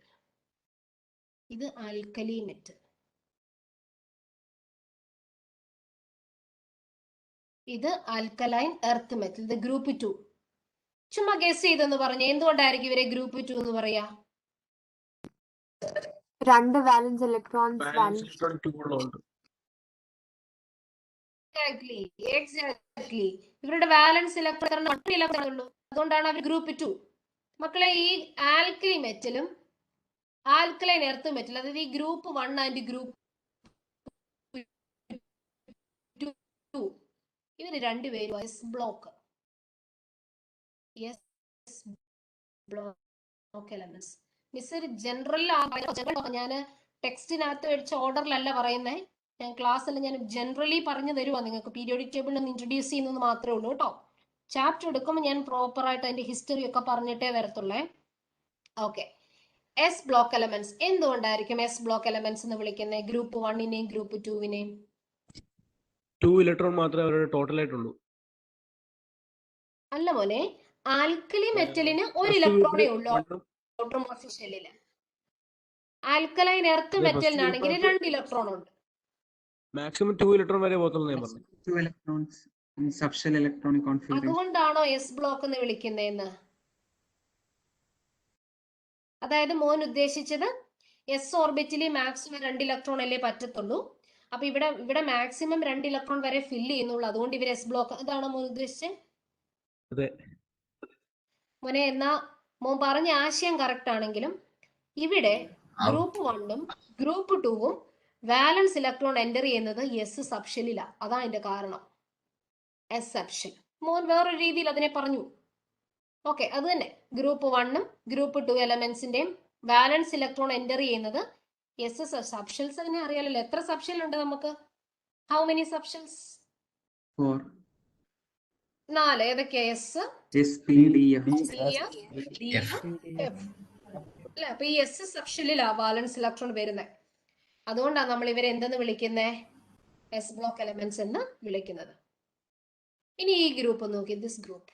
ഇത് ആൽക്കലി മെറ്റൽ. ഇത് ആൽക്കലൈൻ എർത്ത് മെറ്റൽ, ഇത് ഗ്രൂപ്പ് 2. ചുമ്മാ ഗസ് ചെയ്തെന്ന് പറഞ്ഞു, എന്തുകൊണ്ടായിരിക്കും ഇവരെ ഗ്രൂപ്പ് 2 എന്ന് പറയാ? രണ്ട് വാലൻസ് ഇലക്ട്രോൺസ് എക്സാക്ട്ലി. ഇവരുടെ വാലൻസ് ഇലക്ട്രോൺ ഉള്ളൂ, അതുകൊണ്ടാണ് അവർ ഗ്രൂപ്പ് 2. മക്കളെ, ഈ ആൽക്കലി മെറ്റലും ആൽക്കലൈൻ എർത്ത് മെറ്റൽ, അതായത് ഈ ഗ്രൂപ്പ് 1 ആൻഡ് ഗ്രൂപ്പ് 2, ഇവര് രണ്ടുപേരും S block elements. Miss general ഞാൻ ടെക്സ്റ്റിനകത്ത് വെച്ച ഓർഡറിലല്ല പറയുന്നേ, ഞാൻ ക്ലാസ്സിൽ ഞാൻ ജനറലി പറഞ്ഞു തരുവാ നിങ്ങൾക്ക്. പീരിയോഡിക് ടേബിൾ ഒന്ന് ഇൻട്രൊഡ്യൂസ് ചെയ്യുന്നത് മാത്രമേ ഉള്ളൂ കേട്ടോ. ചാപ്റ്റർ എടുക്കുമ്പോൾ ഞാൻ പ്രോപ്പർ ആയിട്ട് അതിന്റെ ഹിസ്റ്ററി ഒക്കെ പറഞ്ഞിട്ടേ വരത്തുള്ളേ. ഓക്കെ, എസ് ബ്ലോക്ക് എലമെന്റ്സ് എന്തുകൊണ്ടായിരിക്കും എസ് ബ്ലോക്ക് എലമെന്റ്സ് എന്ന് വിളിക്കുന്നത്? ഗ്രൂപ്പ് 1നെയും ഗ്രൂപ്പ് 2വിനെയും 2 ഇലക്ട്രോൺ മാത്രമേ അവരുടെ ടോട്ടൽ ആയിട്ടുള്ളൂ. അല്ല മോനെ, ആൽക്കലി മെറ്റലിന് ഒരു First ഇലക്ട്രോണേ group ഉള്ളൂ one ഉം ഔട്ടർമോസ്റ്റ് ഷെല്ലില്. ആൽക്കലൈൻ എർത്ത് first മെറ്റലിനാണെങ്കിൽ group 2 ഇലക്ട്രോൺ ഉണ്ട്. മാക്സിമം 2 ഇലക്ട്രോൺ വരെ പോകത്തുള്ളൂ ഞാൻ പറഞ്ഞു. 2 electrons in subshell electronic configuration. അതുകൊണ്ടാണോ എസ് ബ്ലോക്ക് എന്ന് വിളിക്കുന്നതെന്ന്? അതായത് മോൻ ഉദ്ദേശിച്ചത് എസ് ഓർബിറ്റിൽ മാക്സിമം 2 ഇലക്ട്രോൺ അല്ലേ പറ്റത്തുള്ളൂ. അപ്പൊ ഇവിടെ മാക്സിമം 2 ഇലക്ട്രോൺ വരെ ഫില്ല് ചെയ്യുന്നുള്ളൂ, അതുകൊണ്ട് ഇവർ എസ് ബ്ലോക്ക്. അതാണോ മോൻ ഉദ്ദേശിച്ചത്? അതെ മോനെ, എന്നാ മോൻ പറഞ്ഞ ആശയം കറക്റ്റ് ആണെങ്കിലും ഇവിടെ ഗ്രൂപ്പ് 1ഉം ഗ്രൂപ്പ് 2ഉം വാലൻസ് ഇലക്ട്രോൺ എൻ്റർ ചെയ്യുന്നത് എസ് സബ്ഷെല്ലിലാ. അതാ അതിന്റെ കാരണം, എസ് സബ്ഷെൽ. മോൻ വേറൊരു രീതിയിൽ അതിനെ പറഞ്ഞു. ഓക്കെ, അത് തന്നെ. ഗ്രൂപ്പ് 1ഉം ഗ്രൂപ്പ് 2 എലമെന്റ്സിന്റെയും വാലൻസ് ഇലക്ട്രോൺ എൻ്റർ ചെയ്യുന്നത് എസ് സബ്ഷെൽസ്. അതിനെ അറിയാലല്ലോ. എത്ര സബ്ഷെൽ ഉണ്ട് നമുക്ക്? How many subshells? 4. 4. ഏതൊക്കെയാ? S, S, P, D, F. അല്ല, അപ്പൊ ഈ എസ് സബ്ഷെല്ലിലാ വാലൻസ് ഇലക്ട്രോൺ വരുന്നത്. അതുകൊണ്ടാണ് നമ്മൾ ഇവരെ എന്തെന്ന് വിളിക്കുന്നത്? എസ് ബ്ലോക്ക് എലമെന്റ്സ് എന്ന് വിളിക്കുന്നത്. ഇനി ഈ ഗ്രൂപ്പ് നോക്കി, ദിസ് ഗ്രൂപ്പ്.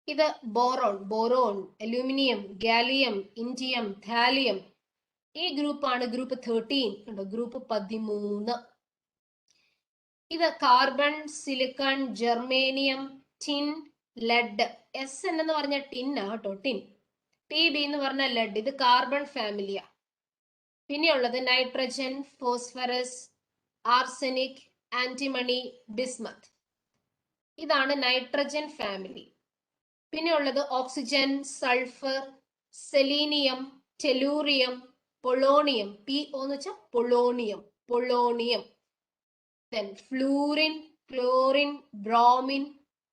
ഇത് boron, aluminium, gallium, indium, thallium. ഈ ഗ്രൂപ്പാണ് ഗ്രൂപ്പ് 13. ഉണ്ടോ? ഗ്രൂപ്പ് 13. ഇത് carbon, silicon, germanium, tin, lead. Yes എന്ന് പറഞ്ഞ ടിൻ കേട്ടോ, ടിൻ. PB എന്ന് പറഞ്ഞ ലെഡ്. ഇത് കാർബൺ ഫാമിലിയാ. പിന്നെയുള്ളത് nitrogen, phosphorus, arsenic, antimony, bismuth. ഇതാണ് നൈട്രജൻ ഫാമിലി. പിന്നെയുള്ളത് oxygen, sulphur, selenium, tellurium, polonium. PO എന്ന് വെച്ചാൽ polonium. Then fluorine, chlorine, bromine,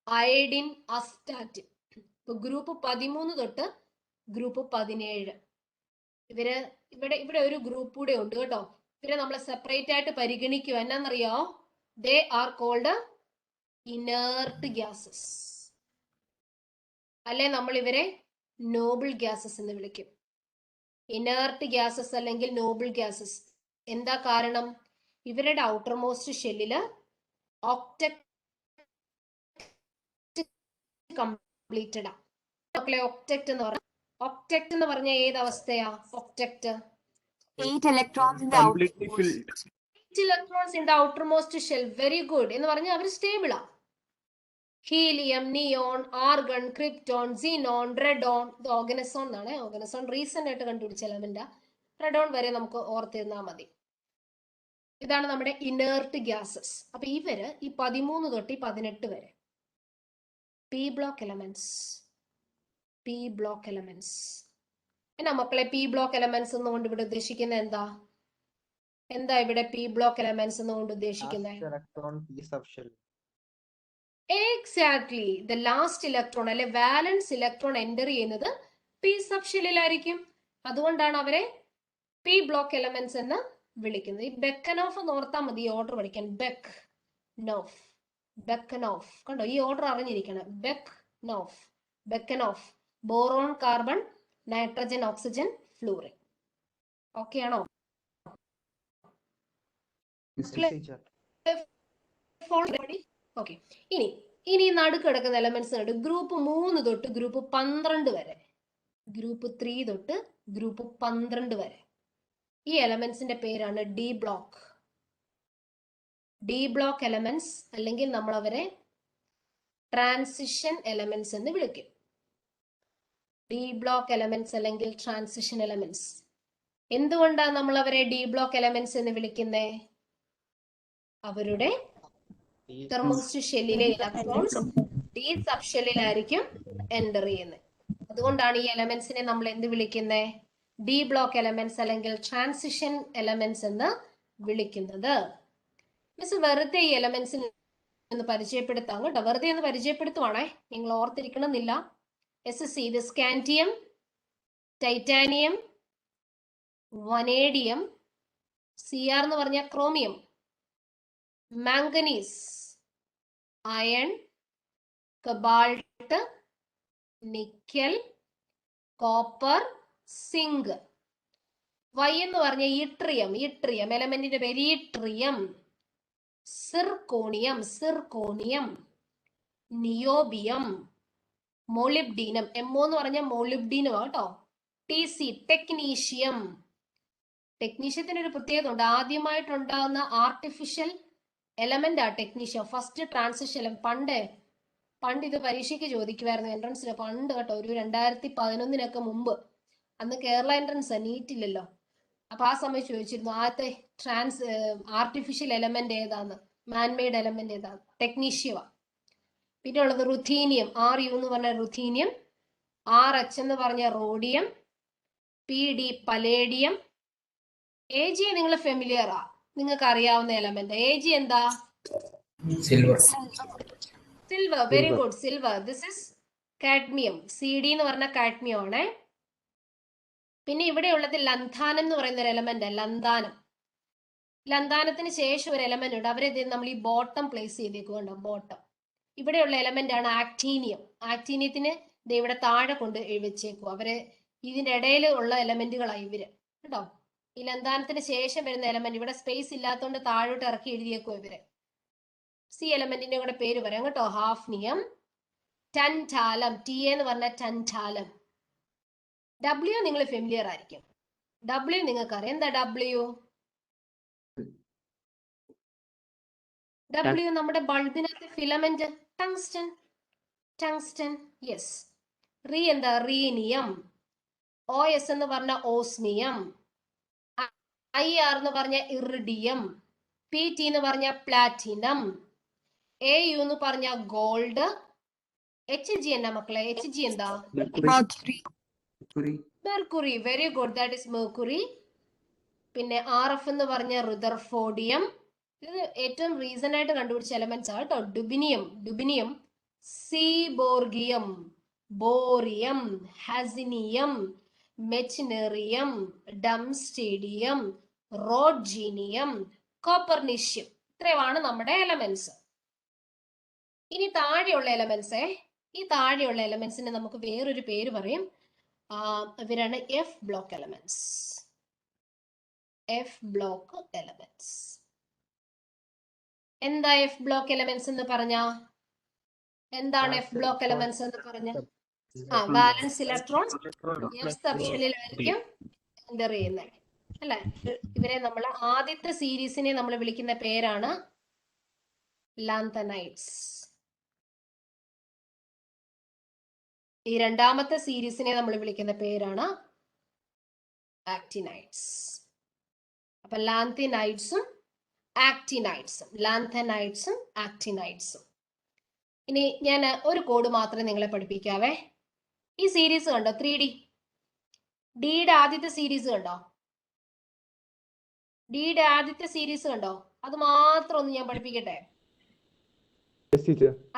iodine, astatine. ഇപ്പൊ ഗ്രൂപ്പ് 13 തൊട്ട് ഗ്രൂപ്പ് 17. ഇവിടെ ഒരു ഗ്രൂപ്പ് കൂടെ ഉണ്ട് കേട്ടോ. ഇവരെ നമ്മൾ സെപ്പറേറ്റ് ആയിട്ട് പരിഗണിക്കുക. എന്നാന്നറിയോ? They are called inert gases. അല്ലെ നമ്മൾ ഇവരെ നോബിൾ ഗ്യാസസ് എന്ന് വിളിക്കും. ഇനേർട്ട് ഗ്യാസസ് അല്ലെങ്കിൽ നോബിൾ ഗ്യാസസ്. എന്താ കാരണം? ഇവരുടെ ഔട്ടർമോസ്റ്റ് ഷെല്ലില് ഒക്ടറ്റ് കംപ്ലീറ്റഡ് ആ. മക്കളെ, ഒക്ടറ്റ് എന്ന് പറഞ്ഞ ഏത് അവസ്ഥയാ? Octet 8 electrons in the completely outermost. filled. 8 electrons in the outermost shell. Very good. എന്ന് പറഞ്ഞാൽ അവർ സ്റ്റേബിൾ ആ. Helium, neon, argon, krypton, xenon, റെഡോൺ. ഇത് ഓർഗനസോൺ എന്നാണ്. ഓർഗനസോൺ റീസെന്റ് ആയിട്ട് കണ്ടുപിടിച്ച എലമെന്റ്. റെഡോൺ വരെ നമുക്ക് ഓർത്തിരുന്നാൽ മതി. ഇതാണ് നമ്മുടെ ഇനേർട്ട് ഗ്യാസസ്. അപ്പൊ ഇവര് ഈ 13 തൊട്ട് 18 വരെ പി ബ്ലോക്ക് എലമെന്റ്സ്. എന്നാ മക്കളെ പി ബ്ലോക്ക് എലമെന്റ്സ് എന്നുകൊണ്ട് ഇവിടെ ഉദ്ദേശിക്കുന്നത് എന്താ ഇവിടെ പി ബ്ലോക്ക് എലമെന്റ്സ് എന്നുകൊണ്ട് ഉദ്ദേശിക്കുന്നത്? എക്സാക്ട്ലി, ദ ലാസ്റ്റ് ഇലക്ട്രോൺ അല്ലെ വാലൻസ് ഇലക്ട്രോൺ എൻ്റർ ചെയ്യുന്നത് പി സബ്ഷെല്ലിലായിരിക്കും. അതുകൊണ്ടാണ് അവരെ പി ബ്ലോക്ക് എലമെന്റ്സ് എന്ന് വിളിക്കുന്നത്. ഈ ബെക്കനോഫ് എന്ന് ഓർത്താൽ മതി ഈ ഓർഡർ പഠിക്കാൻ. ബെക്കനോഫ് കണ്ടോ? ഈ ഓർഡർ അറിഞ്ഞിരിക്കണം. ബെക്കനോഫ്. Boron, carbon, nitrogen, oxygen, fluorine. Okay ആണോ? ഓക്കെ. ഇനി നടുക്ക് കിടക്കുന്ന എലമെന്റ്സ് ഉണ്ട്. ഗ്രൂപ്പ് 3 തൊട്ട് ഗ്രൂപ്പ് 12 വരെ. ഗ്രൂപ്പ് 3 തൊട്ട് ഗ്രൂപ്പ് 12 വരെ. ഈ എലമെന്റ്സിന്റെ പേരാണ് ഡി ബ്ലോക്ക് എലമെന്റ്സ്, അല്ലെങ്കിൽ നമ്മൾ അവരെ ട്രാൻസിഷൻ എലമെന്റ്സ് എന്ന് വിളിക്കും. ഡി ബ്ലോക്ക് എലമെന്റ്സ് അല്ലെങ്കിൽ ട്രാൻസിഷൻ എലമെന്റ്സ്. എന്തുകൊണ്ടാണ് നമ്മൾ അവരെ ഡി ബ്ലോക്ക് എലമെന്റ്സ് എന്ന് വിളിക്കുന്നത്? അവരുടെ തെർമോസ്റ്റ് ഷെല്ലിലെ ഇലക്ട്രോൺസ് ഡി സബ് ഷെല്ലിലായിരിക്കും എൻ്റർ ചെയ്യുന്നത്. അതുകൊണ്ടാണ് ഈ എലമെന്റ്സിനെ നമ്മൾ എന്ത് വിളിക്കുന്നത്? ഡി ബ്ലോക്ക് എലമെന്റ്സ് അല്ലെങ്കിൽ ട്രാൻസിഷൻ എലമെന്റ്സ് എന്ന് വിളിക്കുന്നത്. മിസ് വെറുതെ ഈ എലമെന്റ്സിൽ ഒന്ന് പരിചയപ്പെടുത്താം കേട്ടോ. വെറുതെ ഒന്ന് പരിചയപ്പെടുത്തുവാണേ, നിങ്ങൾ ഓർത്തിരിക്കണമെന്നില്ല. SSC, ഇത് സ്കാൻഡിയം, ടൈറ്റാനിയം, വനേഡിയം, Cr എന്ന് പറഞ്ഞ chromium, manganese, iron, cobalt, nickel, copper, zinc. Y എന്ന് പറഞ്ഞ ഇട്രിയം, ഇട്രിയം എലമെന്റിന്റെ പേര് yttrium, zirconium, zirconium, niobium, molybdenum. MO എന്ന് പറഞ്ഞ മോളിബ്ഡീനം കേട്ടോ. TC technetium. ടെക്നീഷ്യത്തിന് ഒരു പ്രത്യേകത ഉണ്ട്. ആദ്യമായിട്ടുണ്ടാകുന്ന ആർട്ടിഫിഷ്യൽ എലമെന്റ് ആ ടെക്നീഷ്യം. ഫസ്റ്റ് ട്രാൻസിഷൻ പണ്ട് ഇത് പരീക്ഷയ്ക്ക് ചോദിക്കുമായിരുന്നു എൻട്രൻസിന്. പണ്ട് കേട്ടോ, ഒരു 2011 മുമ്പ്. അന്ന് കേരള എൻട്രൻസ് നീറ്റില്ലല്ലോ. അപ്പൊ ആ സമയത്ത് ചോദിച്ചിരുന്നു ആദ്യത്തെ ആർട്ടിഫിഷ്യൽ എലമെന്റ് ഏതാന്ന്, മാൻമെയ്ഡ് എലമെന്റ് ഏതാണ്? ടെക്നീഷ്യവ. പിന്നെ ഉള്ളത് റുഥീനിയം, RU എന്ന് പറഞ്ഞ റുഥീനിയം, RH എന്ന് പറഞ്ഞ റോഡിയം, PD പലേഡിയം. AG നിങ്ങൾ ഫെമിലിയറാ, നിങ്ങൾക്ക് അറിയാവുന്ന എലമെന്റ്. AG എന്താ? Silver. Silver. Very good, silver. This is cadmium. CD എന്ന് പറഞ്ഞ കാഡ്മിയം ആണ്. പിന്നെ ഇവിടെ ഉള്ളത് ലന്ധാനം എന്ന് പറയുന്ന ഒരു എലമെന്റ്. ലന്ധാനം. ലന്ധാനത്തിന് ശേഷം ഒരു എലമെന്റ് ഉണ്ട്. അവരെ നമ്മൾ ഈ ബോട്ടം പ്ലേസ് ചെയ്തേക്കുന്നുണ്ടോ? ബോട്ടം. ഇവിടെയുള്ള എലമെന്റ് ആണ് ആക്ടീനിയം. ആക്ടീനിയത്തിന് ഇവിടെ താഴെ കൊണ്ട് വെച്ചേക്കും. അവര് ഇതിന്റെ ഇടയിൽ ഉള്ള എലമെന്റുകളാണ് ഇവര് കേട്ടോ. ഈ ലന്ധാനത്തിന് ശേഷം വരുന്ന എലമെന്റ് ഇവിടെ സ്പേസ് ഇല്ലാത്തതുകൊണ്ട് താഴോട്ട് ഇറക്കി എഴുതിയേക്കും ഇവര്. സി എലമെന്റിന്റെ കൂടെ പേര് പറയാം കേട്ടോ. Hafnium, tantalum. TA എന്ന് പറഞ്ഞ ടൻടാലം. W നിങ്ങൾ ഫെമിലിയർ ആയിരിക്കും. W നിങ്ങൾക്ക് അറിയാം. എന്താ W? W നമ്മുടെ ബൾബിനകത്തെ ഫിലമെന്റ്. ടങ്സ്റ്റൻ. ടങ്സ്റ്റൻ. യെസ്. എന്താ? റീനിയം. OS എന്ന് പറഞ്ഞ ഓസ്മിയം. IR എന്ന് പറഞ്ഞ ഇറിഡിയം. PT എന്ന് പറഞ്ഞ പ്ലാറ്റിനം. AU എന്ന് പറഞ്ഞ ഗോൾഡ്. HG എന്നാ മക്കളെ? HG എന്താ? Mercury. Very good, that is mercury. പിന്നെ RF എന്ന് പറഞ്ഞ റുദർഫോഡിയം. ഇത് ഏറ്റവും റീസെന്റ് ആയിട്ട് കണ്ടുപിടിച്ച എലമെന്റ്സ് ആണ് കേട്ടോ. ഡുബിനിയം, സീബോർഗിയം, ബോറിയം, ഹാസിനിയം, മെച്ചിനേറിയം, ഡംസ്റ്റേഡിയം, റോഡ്ജീനിയം, കോപ്പർനിഷ്യം. ഇത്രയുമാണ് നമ്മുടെ എലമെന്റ്സ്. ഇനി താഴെയുള്ള എലമെന്റ്സ്, ഈ താഴെയുള്ള എലമെന്റ്സിന് നമുക്ക് വേറൊരു പേര് പറയും. ഇവരാണ് F block elements. F block elements. എന്താ F ബ്ലോക്ക് എലമെന്റ്സ് എന്ന് പറഞ്ഞ? എന്താണ് F ബ്ലോക്ക് എലമെന്റ്സ് എന്ന് പറഞ്ഞ? വാലൻസ് ഇലക്ട്രോൺ F സബ്ഷെല്ലിലായിരിക്കും എൻ്റർ ചെയ്യുന്നത് അല്ലെ. ഇവരെ നമ്മൾ ആദ്യത്തെ സീരീസിനെ നമ്മൾ വിളിക്കുന്ന പേരാണ് ലാന്തനൈറ്റ്സ്. ഈ രണ്ടാമത്തെ സീരീസിനെ നമ്മൾ വിളിക്കുന്ന പേരാണ് ആക്ടിനൈറ്റ്സ്. അപ്പൊ ലാന്തിനൈറ്റ്സും ആക്ടിനൈറ്റ്സും, ലാന്തനൈറ്റ്സും ആക്ടിനൈറ്റ്സും. ഇനി ഞാൻ ഒരു കോഡ് മാത്രമേ നിങ്ങളെ പഠിപ്പിക്കാവേ. ഈ സീരീസ് കണ്ടോ? 3D. ഡിയുടെ ആദ്യത്തെ സീരീസ് കണ്ടോ? ഡിയുടെ ആദ്യത്തെ സീരീസ് കണ്ടോ? അത് മാത്രം ഒന്ന് ഞാൻ പഠിപ്പിക്കട്ടെ.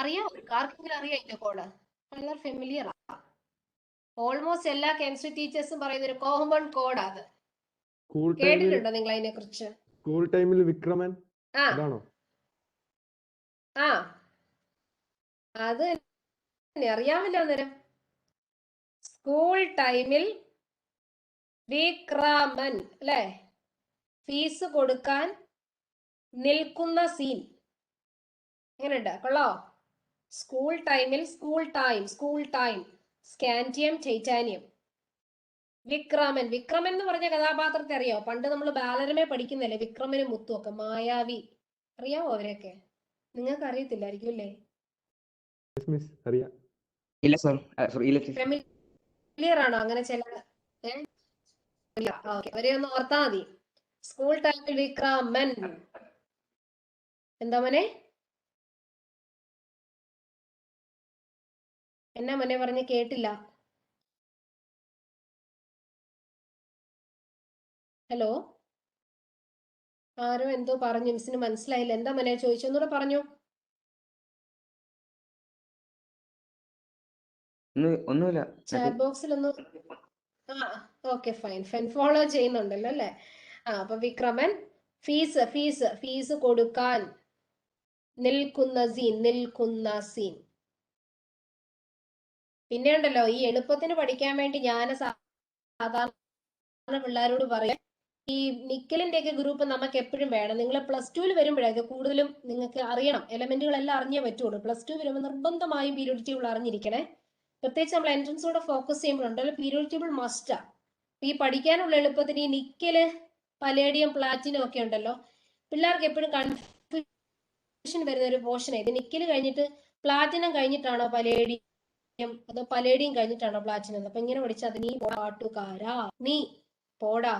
അറിയാം? ആർക്കെങ്കിലും അറിയാം ഇതിന്റെ കോഡ്? വളരെ ഫെമിലിയർ ആണ്. ഓൾമോസ്റ്റ് എല്ലാ കെമിസ്ട്രി ടീച്ചേഴ്സും പറയുന്ന ഒരു കോമൺ കോഡ് അത്. കേട്ടിട്ടുണ്ടോ നിങ്ങൾ അതിനെ കുറിച്ച്? സ്കൂൾ ടൈമിൽ വിക്രമൻ അതാണോ? ആ, അത് അറിയാമല്ലോ. അന്നേരം സ്കൂൾ ടൈമിൽ വിക്രമൻ അല്ലെ, ഫീസ് കൊടുക്കാൻ നിൽക്കുന്ന സീൻ. എങ്ങനെയുണ്ട്? കൊള്ളോ? സ്കൂൾ ടൈമിൽ, school time, scandium, titanium. Vikraman എന്ന് പറഞ്ഞ കഥാപാത്രത്തെ അറിയോ? പണ്ട് നമ്മൾ ബാലരമേ പഠിക്കുന്നില്ലേ, വിക്രമനും മുത്തുമൊക്കെ. മായാവി അറിയാവോ? അവരെയൊക്കെ നിങ്ങൾക്ക് അറിയത്തില്ലായിരിക്കും അല്ലേ? ഫെമിലിയർ ആണോ? അങ്ങനെ ചില അവരെ ഒന്ന് ഓർത്താ മതി. സ്കൂൾ ടൈമിൽ വിക്രമൻ. എന്താ മോനെ? എന്നാ മോനെ പറഞ്ഞ് കേട്ടില്ല? ഹലോ, ആരോ എന്തോ പറഞ്ഞു, മിസ്സിന് മനസ്സിലായില്ല. എന്താ മോനെ ചോദിച്ചൊന്നുകൂടെ പറഞ്ഞു. ഒന്നുമില്ല. ചാറ്റ് ബോക്സിൽ ഒന്ന് ഓക്കെ ഫൈൻ ഫോളോ ചെയ്യുന്നുണ്ടല്ലോ അല്ലെ. അപ്പൊ വിക്രമൻ ഫീസ് കൊടുക്കാൻ നിൽക്കുന്ന സീൻ. പിന്നെ ഉണ്ടല്ലോ ഈ എളുപ്പത്തിന് പഠിക്കാൻ വേണ്ടി ഞാൻ സാധാരണ പിള്ളേരോട് പറയാം, ഈ നിക്കലിന്റെ ഒക്കെ ഗ്രൂപ്പ് നമുക്ക് എപ്പോഴും വേണം. നിങ്ങൾ +2 വരുമ്പോഴൊക്കെ കൂടുതലും നിങ്ങൾക്ക് അറിയണം, എലമെന്റുകളെല്ലാം അറിഞ്ഞേ പറ്റുള്ളൂ. +2 വരുമ്പോൾ നിർബന്ധമായും പീരിയോഡിക് ടേബിൾ അറിഞ്ഞിരിക്കണേ. പ്രത്യേകിച്ച് നമ്മൾ എൻട്രൻസോടെ ഫോക്കസ് ചെയ്യുമ്പോഴുണ്ടല്ലോ പീരിയോഡിക് ടേബിൾ മസ്റ്റാ. ഈ പഠിക്കാനുള്ള എളുപ്പത്തിന് ഈ നിക്കല്, പലേഡിയം, പ്ലാറ്റിനം ഒക്കെ ഉണ്ടല്ലോ, പിള്ളേർക്ക് എപ്പോഴും കൺഫ്യൂഷൻ വരുന്ന ഒരു പോർഷൻ ഇത്. നിക്കല് കഴിഞ്ഞിട്ട് പ്ലാറ്റിനം കഴിഞ്ഞിട്ടാണോ പലേഡിയം, അതോ പലേഡിയം കഴിഞ്ഞിട്ടാണോ പ്ലാറ്റിനം? അപ്പൊ ഇങ്ങനെ പഠിച്ചാൽ നീ പാട്ടുകാരാ, നീ പോടാ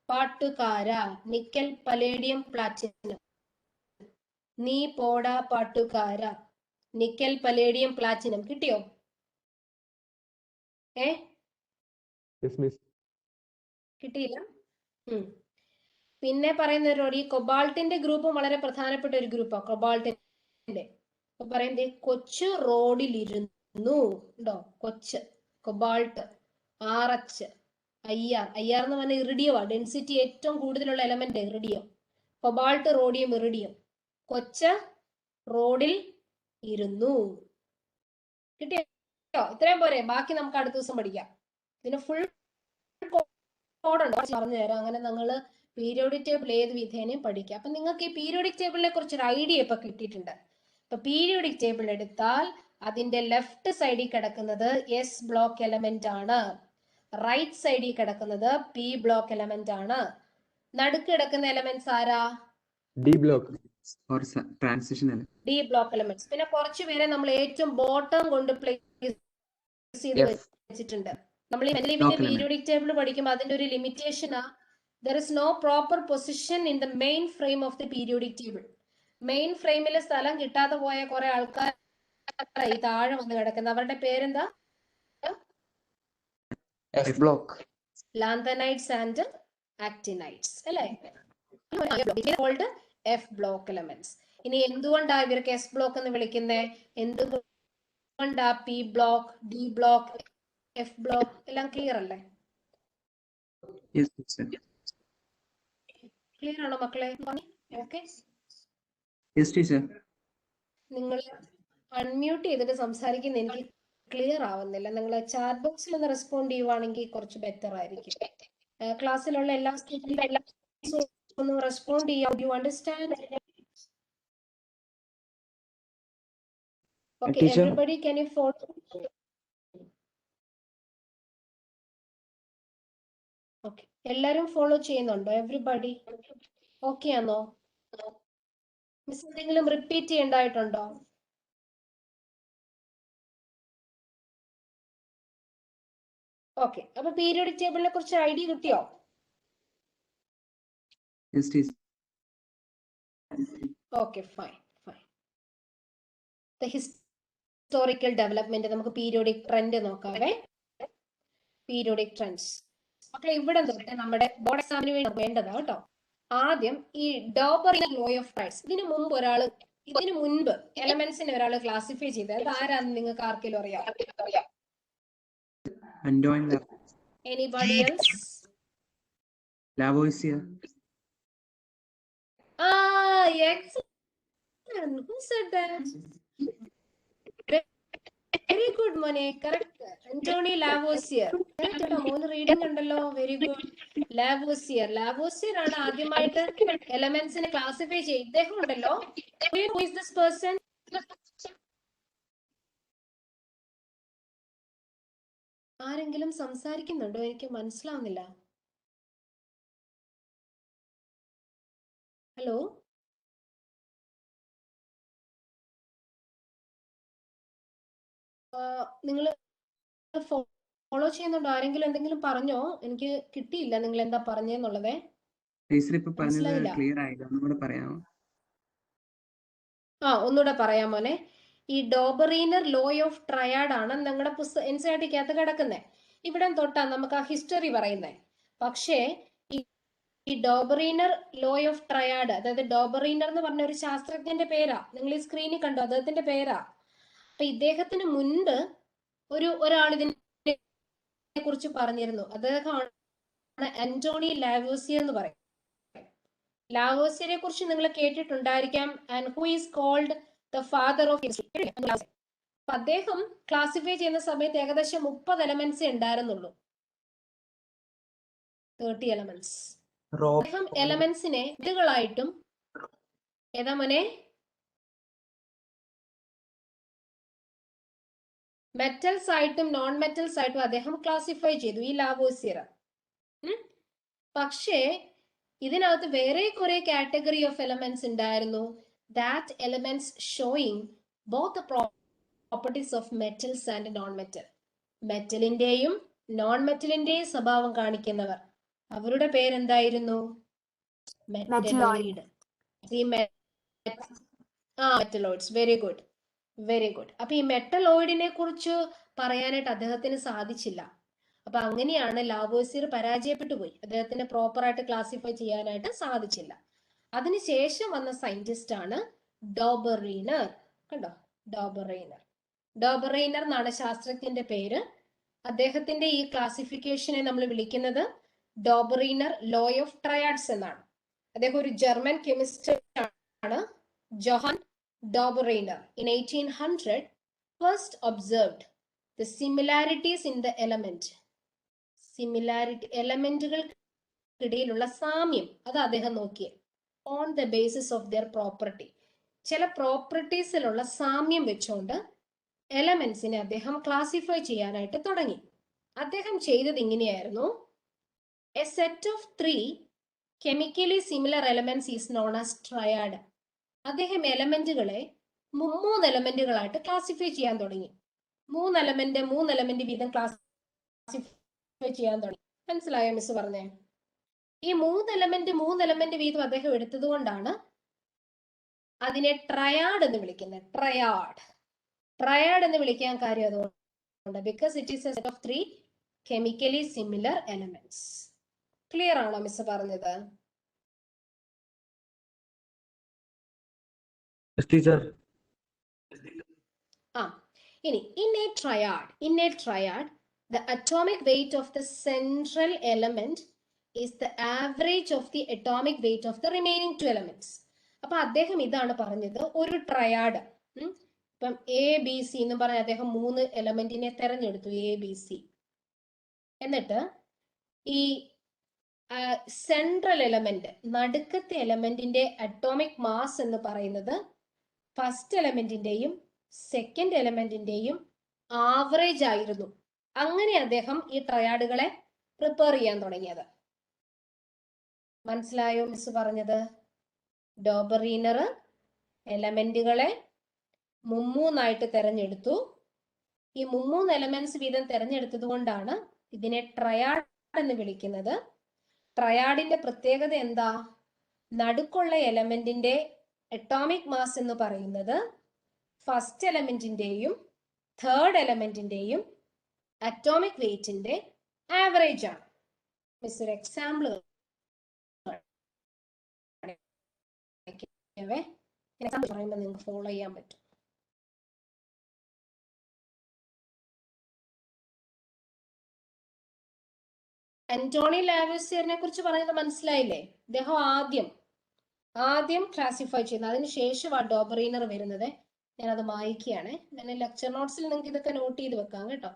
പാട്ടുകാരാ, നിക്കൽ, പലേഡിയം, പ്ലാറ്റിനം. നീ പോടാ പാട്ടുകാരാ, നിക്കൽ, പലേഡിയം, പ്ലാറ്റിനം. കിട്ടിയോ? Yes, miss. കിട്ടിയില്ല. പിന്നെ പറയുന്നവരോട് ഈ കൊബാൾട്ടിന്റെ ഗ്രൂപ്പും വളരെ പ്രധാനപ്പെട്ട ഒരു ഗ്രൂപ്പാണ്. കൊബാൾട്ടിന്റെ പറയുന്നത് കൊച്ചു റോഡിലിരുന്നു ഉണ്ടോ, കൊച്ച്, കൊബാൾട്ട്, RH, IR എന്ന് പറഞ്ഞ ഇറിഡിയമാണ്. ഡെൻസിറ്റി ഏറ്റവും കൂടുതലുള്ള element iridium. Cobalt, rhodium, iridium. കൊച്ച് റോഡിൽ ഇരുന്നു. കിട്ടിയോ? ഇത്രയും പോരെ, ബാക്കി നമുക്ക് അടുത്ത ദിവസം പഠിക്കാം. ഇതിന് ഫുൾ കോഡുണ്ട്, പറഞ്ഞു തരാം. അങ്ങനെ നിങ്ങൾ പീരിയോഡിക് ടേബിൾ ഏത് വിധേനയും പഠിക്കുക. അപ്പൊ നിങ്ങൾക്ക് ഈ പീരിയോഡിക് ടേബിളിനെ കുറിച്ചൊരു ഐഡിയ ഇപ്പൊ കിട്ടിയിട്ടുണ്ട്. ഇപ്പൊ പീരിയോഡിക് ടേബിൾ എടുത്താൽ അതിന്റെ ലെഫ്റ്റ് സൈഡിൽ കിടക്കുന്നത് S ബ്ലോക്ക് എലമെന്റ് ആണ്, റൈറ്റ് സൈഡിൽ കിടക്കുന്നത് P ബ്ലോക്ക് എലമെന്റ് ആണ്. നടുക്ക് കിടക്കുന്ന എലമെന്റ്സ് ആരാ? D block. or transition element. D block elements. പിന്നെ കുറച്ച് പേരെ നമ്മൾ ഏറ്റവും ബോട്ടം കൊണ്ട് പ്ലേസ് ചെയ്ത് വെച്ചിട്ടുണ്ട്. നമ്മൾ ഈ പീരിയോഡിക് ടേബിൾ പഠിക്കുമ്പോൾ അതിന്റെ ഒരു ലിമിറ്റേഷൻ ആ, there is no proper position in the main frame of the periodic table. Main ഫ്രെയിമിൽ സ്ഥലം കിട്ടാതെ പോയ കുറെ ആൾക്കാർ ഈ താഴെ വന്ന് കിടക്കുന്നത്. അവരുടെ പേരെന്താ? F block. Lanthanides and actinides അല്ലേ? F block elements. ഇനി എന്തുകൊണ്ടാ ഇവർക്ക് S ബ്ലോക്ക് എന്ന് വിളിക്കുന്നത്? എന്തുകൊണ്ടാ P block, D block, F block എല്ലാം ക്ലിയർ അല്ലേ? Yes, sir. ക്ലിയർ ആണോ മക്കളെ? ഓക്കെ. Yes, teacher. നിങ്ങൾ അൺമ്യൂട്ട് ചെയ്തിട്ട് സംസാരിക്കുന്ന എനിക്ക് ക്ലിയർ ആവുന്നില്ല. നിങ്ങൾ ചാറ്റ് ബോക്സിൽ ഒന്ന് റെസ്പോണ്ട് ചെയ്യുവാണെങ്കിൽ കുറച്ച് ബെറ്റർ ആയിരിക്കും. ക്ലാസ്സിലുള്ള എല്ലാ സ്റ്റുഡൻസും ഒന്ന് റെസ്പോണ്ട് ചെയ്യാം. You understand? Okay, Teacher. Everybody can you follow? Okay, എല്ലാരും ഫോളോ ചെയ്യുന്നുണ്ടോ? എവരിബഡി ഓക്കെ ആണോ? മിസ് എന്തെങ്കിലും റിപ്പീറ്റ് ചെയ്യേണ്ടതായിട്ടുണ്ടോ? ഓക്കെ, അപ്പൊ പീരിയോഡിക് ടേബിളിനെ കുറിച്ച് ഐഡിയ കിട്ടിയോ? Yes, teacher. Okay fine. Historical development. നമുക്ക് പീരിയോഡിക് ട്രെൻഡ് നോക്കാവേ. പീരിയോഡിക് ട്രെൻഡ്സ് മക്കളെ ഇവിടെ തൊട്ട് നമ്മുടെ ബോർഡ് എക്സാമിന് വേണ്ടി വേണ്ടതാ കേട്ടോ. ആദ്യം ഈ ഡോബറിനർ ലോ ഓഫ് ട്രെൻഡ്സ്. ഇതിനു മുൻപ് എലമെന്റ്സിനെ ഒരാൾ ക്ലാസിഫൈ ചെയ്തത്. അത് ആരാന്ന് നിങ്ങൾക്ക് ആർക്കെങ്കിലും അറിയാം? Antoine Anybody else? Lavoisier. Excellent. Who said that? Very good, Mone. Correct. Antoine Lavoisier. മോന് റീഡിംഗ് ഉണ്ടല്ലോ. Very good. ലാവോസിയർ ആണ് ആദ്യമായിട്ട് എലമെന്റ്സിനെ ക്ലാസിഫൈ ചെയ്ത്. ഇദ്ദേഹം ഉണ്ടല്ലോ. Who is this person? ആരെങ്കിലും സംസാരിക്കുന്നുണ്ടോ? എനിക്ക് മനസ്സിലാവുന്നില്ല. ഹലോ, നിങ്ങൾ ഫോളോ ചെയ്യുന്നുണ്ടോ? ആരെങ്കിലും എന്തെങ്കിലും പറഞ്ഞോ? എനിക്ക് കിട്ടിയില്ല നിങ്ങൾ എന്താ പറഞ്ഞെന്നുള്ളതേ. ടീച്ചർ ഇപ്പൊ പറഞ്ഞത് മനസ്സിലായില്ല. ക്ലിയർ ആയില്ല, ഒന്നുകൂടെ പറയാമോ? ഒന്നുകൂടെ പറയാം മോനെ. ഈ ഡോബറീനർ ലോ ഓഫ് ട്രയാഡ് ആണ് നിങ്ങളുടെ NCERT-ക്കകത്ത് കിടക്കുന്നത്. ഇവിടെ തൊട്ടാ നമുക്ക് ആ ഹിസ്റ്ററി പറയുന്നത്. പക്ഷേ ഈ ഡോബറീനർ ലോ ഓഫ് ട്രയാഡ്, അതായത് ഡോബറീനർ എന്ന് പറഞ്ഞ ഒരു ശാസ്ത്രജ്ഞന്റെ പേരാ. നിങ്ങൾ ഈ സ്ക്രീനിൽ കണ്ടോ? അദ്ദേഹത്തിന്റെ പേരാ. അപ്പൊ ഇദ്ദേഹത്തിന് മുൻപ് ഒരാൾ ഇതിനെ കുറിച്ച് പറഞ്ഞിരുന്നു. അദ്ദേഹമാണ് ആന്റോണി ലാവോസിയർ എന്ന് പറയും. ലാവോസിയറെ കുറിച്ച് നിങ്ങൾ കേട്ടിട്ടുണ്ടായിരിക്കാം. And who is called the father of history. അപ്പൊ അദ്ദേഹം ക്ലാസിഫൈ ചെയ്യുന്ന സമയത്ത് ഏകദേശം 30 എലമെന്റ്സ് ഉണ്ടായിരുന്നുള്ളൂ. 30 എലമെന്റ്സ്. അദ്ദേഹം എലമെന്റ്സിനെ ഇതുകളായിട്ടും ഏതാ മോനെ മെറ്റൽസ് ആയിട്ടും നോൺ മെറ്റൽസ് ആയിട്ടും അദ്ദേഹം ക്ലാസിഫൈ ചെയ്തു, ഈ ലാവോസിയർ. പക്ഷേ ഇതിനകത്ത് വേറെ കുറെ കാറ്റഗറി ഓഫ് എലമെന്റ്സ് ഉണ്ടായിരുന്നു. That elements showing both the properties of metals and non metal. മെറ്റലിന്റെയും നോൺ മെറ്റലിന്റെയും സ്വഭാവം കാണിക്കുന്നവർ. അവരുടെ പേരെന്തായിരുന്നു? Metalloid. Metalloids. Very good, very good. അപ്പൊ ഈ മെറ്റലോയിഡിനെ കുറിച്ച് പറയാനായിട്ട് അദ്ദേഹത്തിന് സാധിച്ചില്ല. അപ്പൊ അങ്ങനെയാണ് ലാവോസിയർ പരാജയപ്പെട്ടു പോയി. അദ്ദേഹത്തിന് പ്രോപ്പർ ആയിട്ട് ക്ലാസിഫൈ ചെയ്യാനായിട്ട് സാധിച്ചില്ല. അതിനുശേഷം വന്ന സയന്റിസ്റ്റ് ആണ് ഡോബറീനർ. കണ്ടോ, ഡോബറീനർ. ഡോബറീനർ എന്നാണ് ശാസ്ത്രജ്ഞന്റെ പേര്. അദ്ദേഹത്തിന്റെ ഈ ക്ലാസിഫിക്കേഷനെ നമ്മൾ വിളിക്കുന്നത് ഡോബറീനർ ലോ ഓഫ് ട്രയാഡ്സ് എന്നാണ്. അദ്ദേഹം ഒരു ജർമ്മൻ കെമിസ്റ്റ് ആണ്. Johann Dobereiner in 1800 first observed the similarities in the element. Similarity, എലമെന്റുകൾക്കിടയിലുള്ള സാമ്യം, അത് അദ്ദേഹം നോക്കിയത് on the basis of their property. ചില പ്രോപ്പർട്ടീസിലുള്ള സാമ്യം വെച്ചുകൊണ്ട് എലമെന്റ്സിനെ അദ്ദേഹം ക്ലാസിഫൈ ചെയ്യാനായിട്ട് തുടങ്ങി. അദ്ദേഹം ചെയ്തത് ഇങ്ങനെയായിരുന്നു. A set of 3 chemically similar elements is known as triad. അദ്ദേഹം എലമെന്റുകളെ 3 എലമെന്റുകളായിട്ട് ക്ലാസിഫൈ ചെയ്യാൻ തുടങ്ങി. 3 എലമെന്റ് വീതം ക്ലാസിഫൈ ചെയ്യാൻ തുടങ്ങി. മനസ്സിലായോ മിസ് പറഞ്ഞേ? ഈ 3 എലമെന്റ് വീതം അദ്ദേഹം എടുത്തത് കൊണ്ടാണ് അതിനെ ട്രയാഡ് എന്ന് വിളിക്കുന്നത്. ട്രയാഡ് എന്ന് വിളിക്കാൻ കാര്യം അതുകൊണ്ട്, because it is A set of 3 chemically similar elements. Clear ആണോ മിസ് പറഞ്ഞത്? ഇനി in a triad the atomic weight of the central element is the average of the atomic weight of the remaining 2 elements. അപ്പൊ അദ്ദേഹം ഇതാണ് പറഞ്ഞത്, ഒരു ട്രയാഡ്. ഇപ്പം എ ബി സി എന്ന് പറഞ്ഞ അദ്ദേഹം 3 എലമെന്റിനെ തെരഞ്ഞെടുത്തു, എ ബി സി. എന്നിട്ട് ഈ സെൻട്രൽ എലമെന്റ്, നടുക്കത്തെ എലമെന്റിന്റെ അറ്റോമിക് മാസ് എന്ന് പറയുന്നത് ഫസ്റ്റ് എലമെന്റിന്റെയും സെക്കൻഡ് എലമെന്റിന്റെയും ആവറേജ് ആയിരുന്നു. അങ്ങനെ അദ്ദേഹം ഈ ട്രയാഡുകളെ പ്രിപ്പയർ ചെയ്യാൻ തുടങ്ങിയത്. മനസ്സിലായോ മിസ് പറഞ്ഞത്? ഡോബറീനർ എലമെന്റുകളെ 3 തെരഞ്ഞെടുത്തു. ഈ 3 എലമെന്റ്സ് വീതം തെരഞ്ഞെടുത്തത് കൊണ്ടാണ് ഇതിനെ ട്രയാഡ് എന്ന് വിളിക്കുന്നത്. ട്രയാഡിന്റെ പ്രത്യേകത എന്താ? നടുക്കുള്ള എലമെന്റിന്റെ അറ്റോമിക് മാസ് എന്ന് പറയുന്നത് ഫസ്റ്റ് എലമെന്റിന്റെയും തേർഡ് എലമെന്റിന്റെയും അറ്റോമിക് വെയിറ്റിന്റെ ആവറേജ് ആണ്. മിസ് ഒരു എക്സാമ്പിൾ പറയുമ്പോൾ നിങ്ങൾക്ക് ഫോളോ ചെയ്യാൻ പറ്റും. ആന്റോണി ലാവോസിയറിനെ കുറിച്ച് പറയുന്നത് മനസ്സിലായില്ലേ? അദ്ദേഹം ആദ്യം ക്ലാസിഫൈ ചെയ്യുന്നത്, അതിനുശേഷം ആ ഡോബറീനർ വരുന്നത്. ഞാനത് മായ്ക്കുകയാണ്. ഞാൻ ലെക്ചർ നോട്ട്സിൽ നിങ്ങൾക്ക് ഇതൊക്കെ നോട്ട് ചെയ്ത് വെക്കാം കേട്ടോ.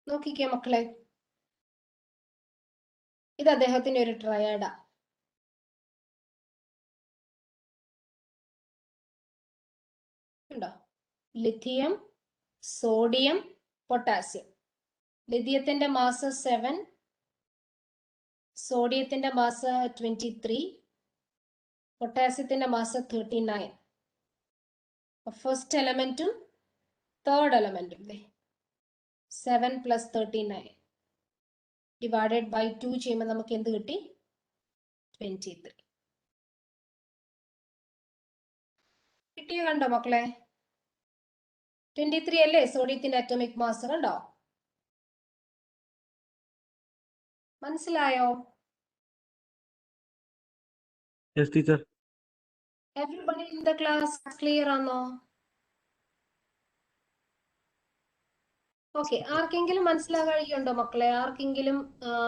നോക്കിക്കേ മക്കളെ, ഇത് അദ്ദേഹത്തിന്റെ ഒരു ട്രയാഡാ. ഉണ്ടോ? ലിഥിയം, സോഡിയം, പൊട്ടാസ്യം. ലിഥിയത്തിന്റെ മാസ് 7, സോഡിയത്തിന്റെ മാസ് 23, പൊട്ടാസ്യത്തിന്റെ മാസ് 39. ഫസ്റ്റ് എലമെന്റും തേർഡ് എലമെന്റും 7 + 39 ഡിവൈഡഡ് ബൈ 2 ചെയ്യുമ്പോൾ നമുക്ക് എന്ത് കിട്ടി? 23. കിട്ടിയോ? കണ്ടോ മക്കളെ? 23 അല്ലേ സോഡിയത്തിന്റെ അറ്റോമിക് മാസ്? കണ്ടോ? മനസ്സിലായോ? Yes teacher. Everybody in the class clear ആണോ? ഓക്കെ. ആർക്കെങ്കിലും മനസ്സിലാകാഴിയുണ്ടോ മക്കളെ? ആർക്കെങ്കിലും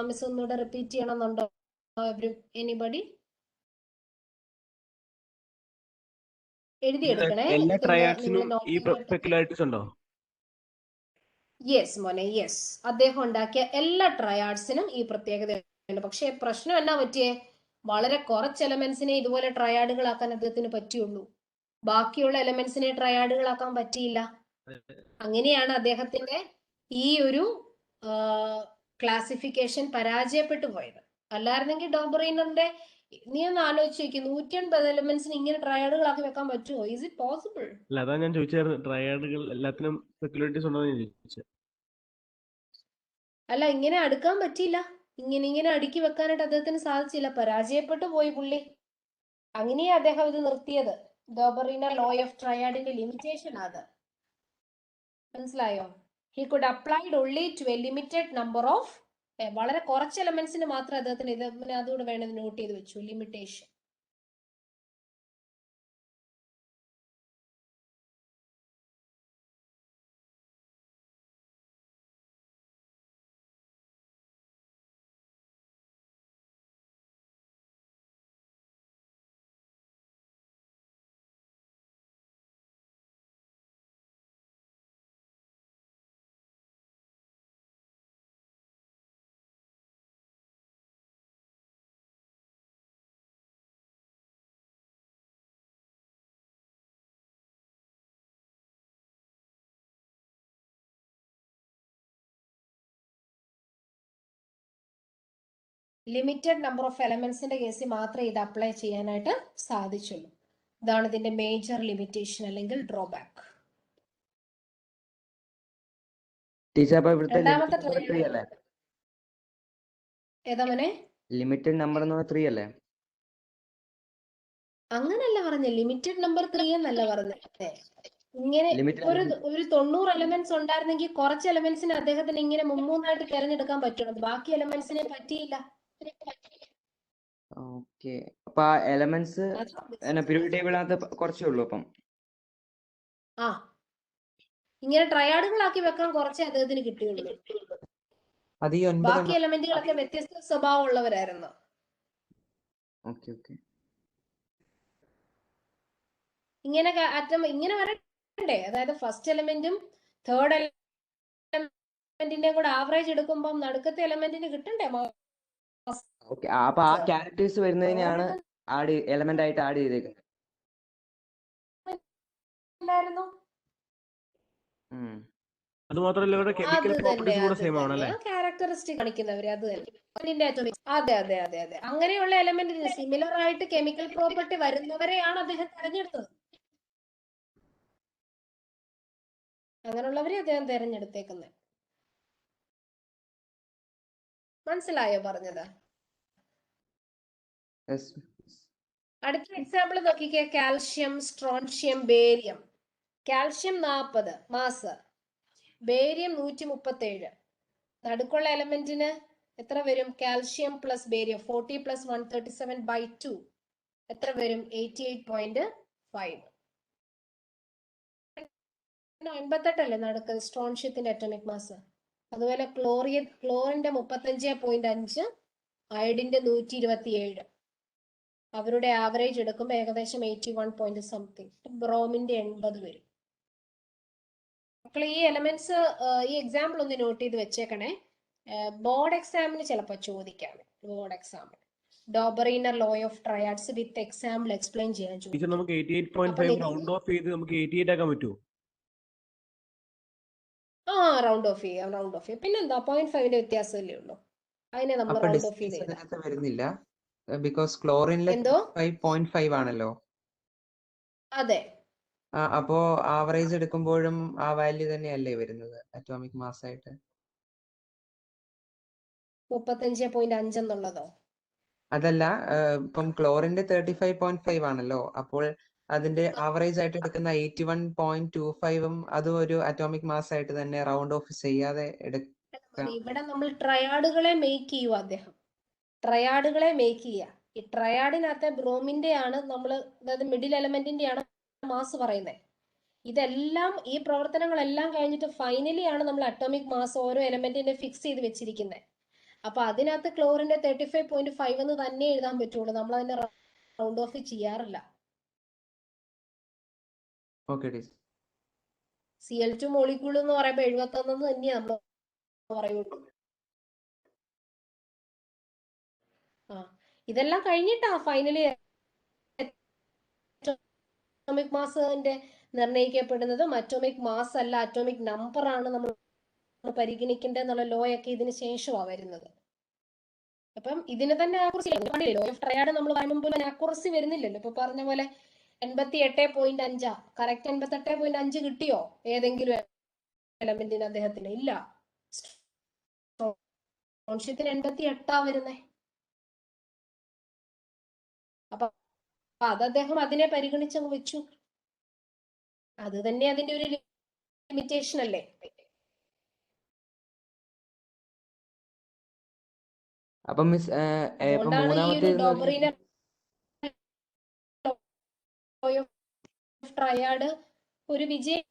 മിസ് ഒന്നുകൂടെ റിപ്പീറ്റ് ചെയ്യണമെന്നുണ്ടോ? എനിബഡി എഴുതിയെടുക്കണേ. എല്ലാ ഇതൊന്ന് ട്രയാഡ്സിനും നിങ്ങൾ ഈ പെക്യുലാരിറ്റീസ് ഉണ്ടോ? യെസ് മോനെ, യെസ്. അദ്ദേഹം ഉണ്ടാക്കിയ എല്ലാ ട്രയാഡ്സിനും ഈ പ്രത്യേകതയുണ്ട്. പക്ഷേ പ്രശ്നം എന്നാ പറ്റിയേ? വളരെ കുറച്ച് എലമെന്റ്സിനെ ഇതുപോലെ ട്രയാഡുകളാക്കാൻ അദ്ദേഹത്തിന് പറ്റിയുള്ളൂ. ബാക്കിയുള്ള എലമെന്റ്സിനെ ട്രയാഡുകളാക്കാൻ പറ്റിയില്ല. അങ്ങനെയാണ് അദ്ദേഹത്തിന്റെ ഈ ഒരു ക്ലാസിഫിക്കേഷൻ പരാജയപ്പെട്ടു പോയത്. അല്ലായിരുന്നെങ്കിൽ ഡോബറൈനറിന്റെ നീ ഒന്ന് ആലോചിച്ച് നോക്കി, 180 എലമെന്റ്സിന് ഇങ്ങനെ ട്രയാഡുകളാക്കി വെക്കാൻ പറ്റുമോ? Is it possible? അല്ല, അതാ ഞാൻ ചോദിച്ചായിരുന്നു, ട്രയാഡുകൾ എല്ലാത്തിനും പെക്യുലാരിറ്റീസ് ഉണ്ടോ എന്ന് ചോദിച്ചത്. അല്ല, ഇങ്ങനെ അടുക്കാൻ പറ്റിയില്ല. ഇങ്ങനെ അടുക്കി വെക്കാനായിട്ട് അദ്ദേഹത്തിന് സാധിച്ചില്ല. പരാജയപ്പെട്ടു പോയി പുള്ളി. അങ്ങനെയാ അദ്ദേഹം ഇത് നിർത്തിയത്. ഡോബറൈനർ ലോ ഓഫ് ട്രയാഡിന്റെ ലിമിറ്റേഷൻ അത്. മനസ്സിലായോ? He could applied only to a limited number of, വളരെ കുറച്ച് എലമെന്റ്സിന് മാത്രം അദ്ദേഹത്തിന് ഇത്, അതുകൂടെ വേണം നോട്ട് ചെയ്ത് വെച്ചു, ലിമിറ്റേഷൻ. ലിമിറ്റഡ് നമ്പർ ഓഫ് എലമെന്റ്സിന്റെ കേസിൽ മാത്രമേ ഇത് അപ്ലൈ ചെയ്യാനായിട്ട് സാധിച്ചുള്ളൂ. ഇതാണ് ഇതിന്റെ മേജർ ലിമിറ്റേഷൻ അല്ലെങ്കിൽ ഡ്രോബാക്ക്. ടീച്ചർ അപ്പൊ ഇവിടുത്തെ രണ്ടാമത്തെ ലിമിറ്റഡ് നമ്പർ 3 അല്ലേ? ഏതാ മോനെ? ലിമിറ്റഡ് നമ്പർ എന്ന് പറഞ്ഞാൽ 3 അല്ലേ? അങ്ങനല്ല പറഞ്ഞ, ലിമിറ്റഡ് നമ്പർ 3 എന്നല്ല പറഞ്ഞേ. ഇങ്ങനെ ഒരു 90 എലമെന്റ്സ് ഉണ്ടായിരുന്നെങ്കിൽ കുറച്ച് എലമെന്റ്സിന് അദ്ദേഹത്തിന് ഇങ്ങനെ മുമ്മൂന്നായിട്ട് തിരഞ്ഞെടുക്കാൻ പറ്റുള്ളൂ. ബാക്കി എലമെന്റ്സിനെ പറ്റിയില്ല. ഓക്കെ. അപ്പൊ ആ എലമെന്റ്സ് പീരിയോഡിക് ടേബിളിനകത്ത് കുറച്ചേ ഉള്ളൂ അപ്പം. ആ, ഇങ്ങനെ ട്രയാഡുകളാക്കി വെക്കാൻ കുറച്ചേ അദ്ദേഹത്തിന് കിട്ടിയുള്ളൂ. അത് ഈ 9 ബാക്കി എലമെന്റുകളൊക്കെ വ്യത്യസ്ത സ്വഭാവമുള്ളവരായിരുന്നു. Okay okay. ഇങ്ങനെ ഇങ്ങനെ വരണ്ടേ? അതായത് ഫസ്റ്റ് എലമെന്റും തേർഡ് എലമെന്റിന്റെയും കൂടെ ആവറേജ് എടുക്കുമ്പോൾ നടുക്കത്തെ എലമെന്റിന് കിട്ടണ്ടേ? ഓക്കെ. അപ്പൊ ആ ക്യാരക്ടേഴ്സ് വരുന്നതിനെയാണ് എലമെന്റ് ആയിട്ട് ആഡ് ചെയ്തേക്കുന്നത്. അത് മാത്രമല്ല ഇവരുടെ കെമിക്കൽ പ്രോപ്പർട്ടീസ് കൂടെ സെയിം ആണ് അല്ലേ? ക്യാരക്ടറിസ്റ്റിക് കാണിക്കുന്നവര് അത് തന്നെ. അതെ അതെ അതെ അതെ. അങ്ങനെയുള്ള എലമെന്റിന് സിമിലർ ആയിട്ട് കെമിക്കൽ പ്രോപ്പർട്ടി വരുന്നവരെയാണ് അദ്ദേഹം തെരഞ്ഞെടുത്തത്. അങ്ങനെയുള്ളവരെ അദ്ദേഹം തെരഞ്ഞെടുത്തേക്കുന്നത്. മനസ്സിലായോ പറഞ്ഞത്? അടുത്ത എക്സാമ്പിൾ നോക്കിക്കേ. Calcium, strontium, barium. Calcium 40 mass, barium 137. നടുക്കുള്ള എലമെന്റിന് എത്ര വരും? കാൽഷ്യം പ്ലസ് ബേരിയം 40 + 137/2 എത്ര വരും? 88.5. 98 അല്ലേ നടുക്ക് സ്ട്രോൺഷ്യത്തിന്റെ അറ്റോമിക് മാസ്. അതുപോലെ ക്ലോറിന്റെ 35.5, അയഡിന്റെ 127. അവരുടെ ആവറേജ് എടുക്കുമ്പോൾ ഏകദേശം 81 പോയിന്റ് സംതിങ്. ബ്രോമിന്റെ 80 വരും. മക്കളെ ഈ എലമെന്റ്സ്, ഈ എക്സാമ്പിൾ ഒന്ന് നോട്ട് ചെയ്ത് വെച്ചേക്കണേ. ബോർഡ് എക്സാമിന് ചിലപ്പോൾ ചോദിക്കാം. ബോർഡ് എക്സാമിന് Dobereiner law of triads with example explain ചെയ്യാൻ ചോദിക്കും. നമുക്ക് 88.5 റൗണ്ട് ഓഫ് ചെയ്ത് നമുക്ക് 88 ആക്കാൻ പറ്റുമോ? ആ, റൗണ്ട് ഓഫ് ചെയ്യാം. പിന്നെന്താ 0.5ന്റെ വ്യത്യാസമല്ലേ ഉള്ളൂ, അതിനെ നമ്മൾ അപ്പൊ റൗണ്ട് ഓഫ് ചെയ്ത് ഡിസ്റ്റൻസ് എഴുതാം. അതിനകത്ത് വരുന്നില്ല, ബിക്കോസ് ക്ലോറിനിലെ എന്തോ 5.5 ആണല്ലോ. അതെ, അപ്പോ ആവറേജ് എടുക്കുമ്പോഴും ആ വാല്യൂ തന്നെയല്ലേ വരുന്നത് അറ്റോമിക് മാസ് ആയിട്ട്? 35.5 എന്നുള്ളതോ? അതല്ല, ഇപ്പം ക്ലോറിന്റെ 35.5 ആണല്ലോ, അപ്പോൾ അതിന്റെ ആവറേജ് ആയിട്ട് എടുക്കുന്ന 81.25ഉം അതും ഒരു അറ്റോമിക് മാസ് ആയിട്ട് തന്നെ റൗണ്ട് ഓഫ് ചെയ്യാതെ എടുക്കാം. ഇവിടെ നമ്മൾ ട്രയാഡുകളെ മേക്ക് ചെയ്യുക, അദ്ദേഹം ട്രയാഡുകളെ മേക്ക് ചെയ്യുക. ഈ ട്രയാഡിനകത്തെ ബ്രോമിന്റെ ആണ് നമ്മൾ, അതായത് മിഡിൽ എലമെന്റിന്റെ ആണ് മാസ് പറയുന്നത്. ഇതെല്ലാം ഈ പ്രവർത്തനങ്ങളെല്ലാം കഴിഞ്ഞിട്ട് ഫൈനലി ആണ് നമ്മൾ അറ്റോമിക് മാസ് ഓരോ എലമെന്റിനെ ഫിക്സ് ചെയ്ത് വെച്ചിരിക്കുന്നത്. അപ്പൊ അതിനകത്ത് ക്ലോറിന്റെ 35.5 എന്ന് തന്നെ എഴുതാൻ പറ്റുള്ളൂ, നമ്മൾ അതിനെ റൗണ്ട് ഓഫ് ചെയ്യാറില്ല. Cl2 മോളിക്യൂൾ എന്ന് പറയുമ്പോൾ 71 തന്നെയാണ് നമ്മൾ പറയുള്ളൂ. ഇതെല്ലാം കഴിഞ്ഞിട്ടാ ഫൈനലി അറ്റോമിക് മാസിന്റെ നിർണ്ണയിക്കപ്പെടുന്നതും അറ്റോമിക് മാസ് അല്ല അറ്റോമിക് നമ്പർ ആണ് നമ്മൾ പരിഗണിക്കേണ്ടത് എന്നുള്ള ലോ ഒക്കെ ഇതിന് ശേഷമാണ് വരുന്നത്. അപ്പം ഇതിന് തന്നെ ആക്യുറസി ലോ ഓഫ് ട്രയാഡ് നമ്മൾ പറയുമ്പോൾ ആക്യുറസി വരുന്നില്ലല്ലോ. ഇപ്പൊ പറഞ്ഞ പോലെ 88.5 കറക്റ്റ് 88.5 കിട്ടിയോ ഏതെങ്കിലും എലമെന്റിന് അദ്ദേഹത്തിന്? ഇല്ല, സ്ട്രോൺഷ്യത്തിന് 88 വരുന്നേ. അപ്പൊ അത് അദ്ദേഹം അതിനെ പരിഗണിച്ചങ്ങ് വെച്ചു. അത് തന്നെ അതിന്റെ ഒരു ലിമിറ്റേഷൻ അല്ലേ. അപ്പൊ മിസ് അതുകൊണ്ടാണ് ഈ ഒരു ഡോബറിനെ ട്രയാഡ് ഒരു വിജയം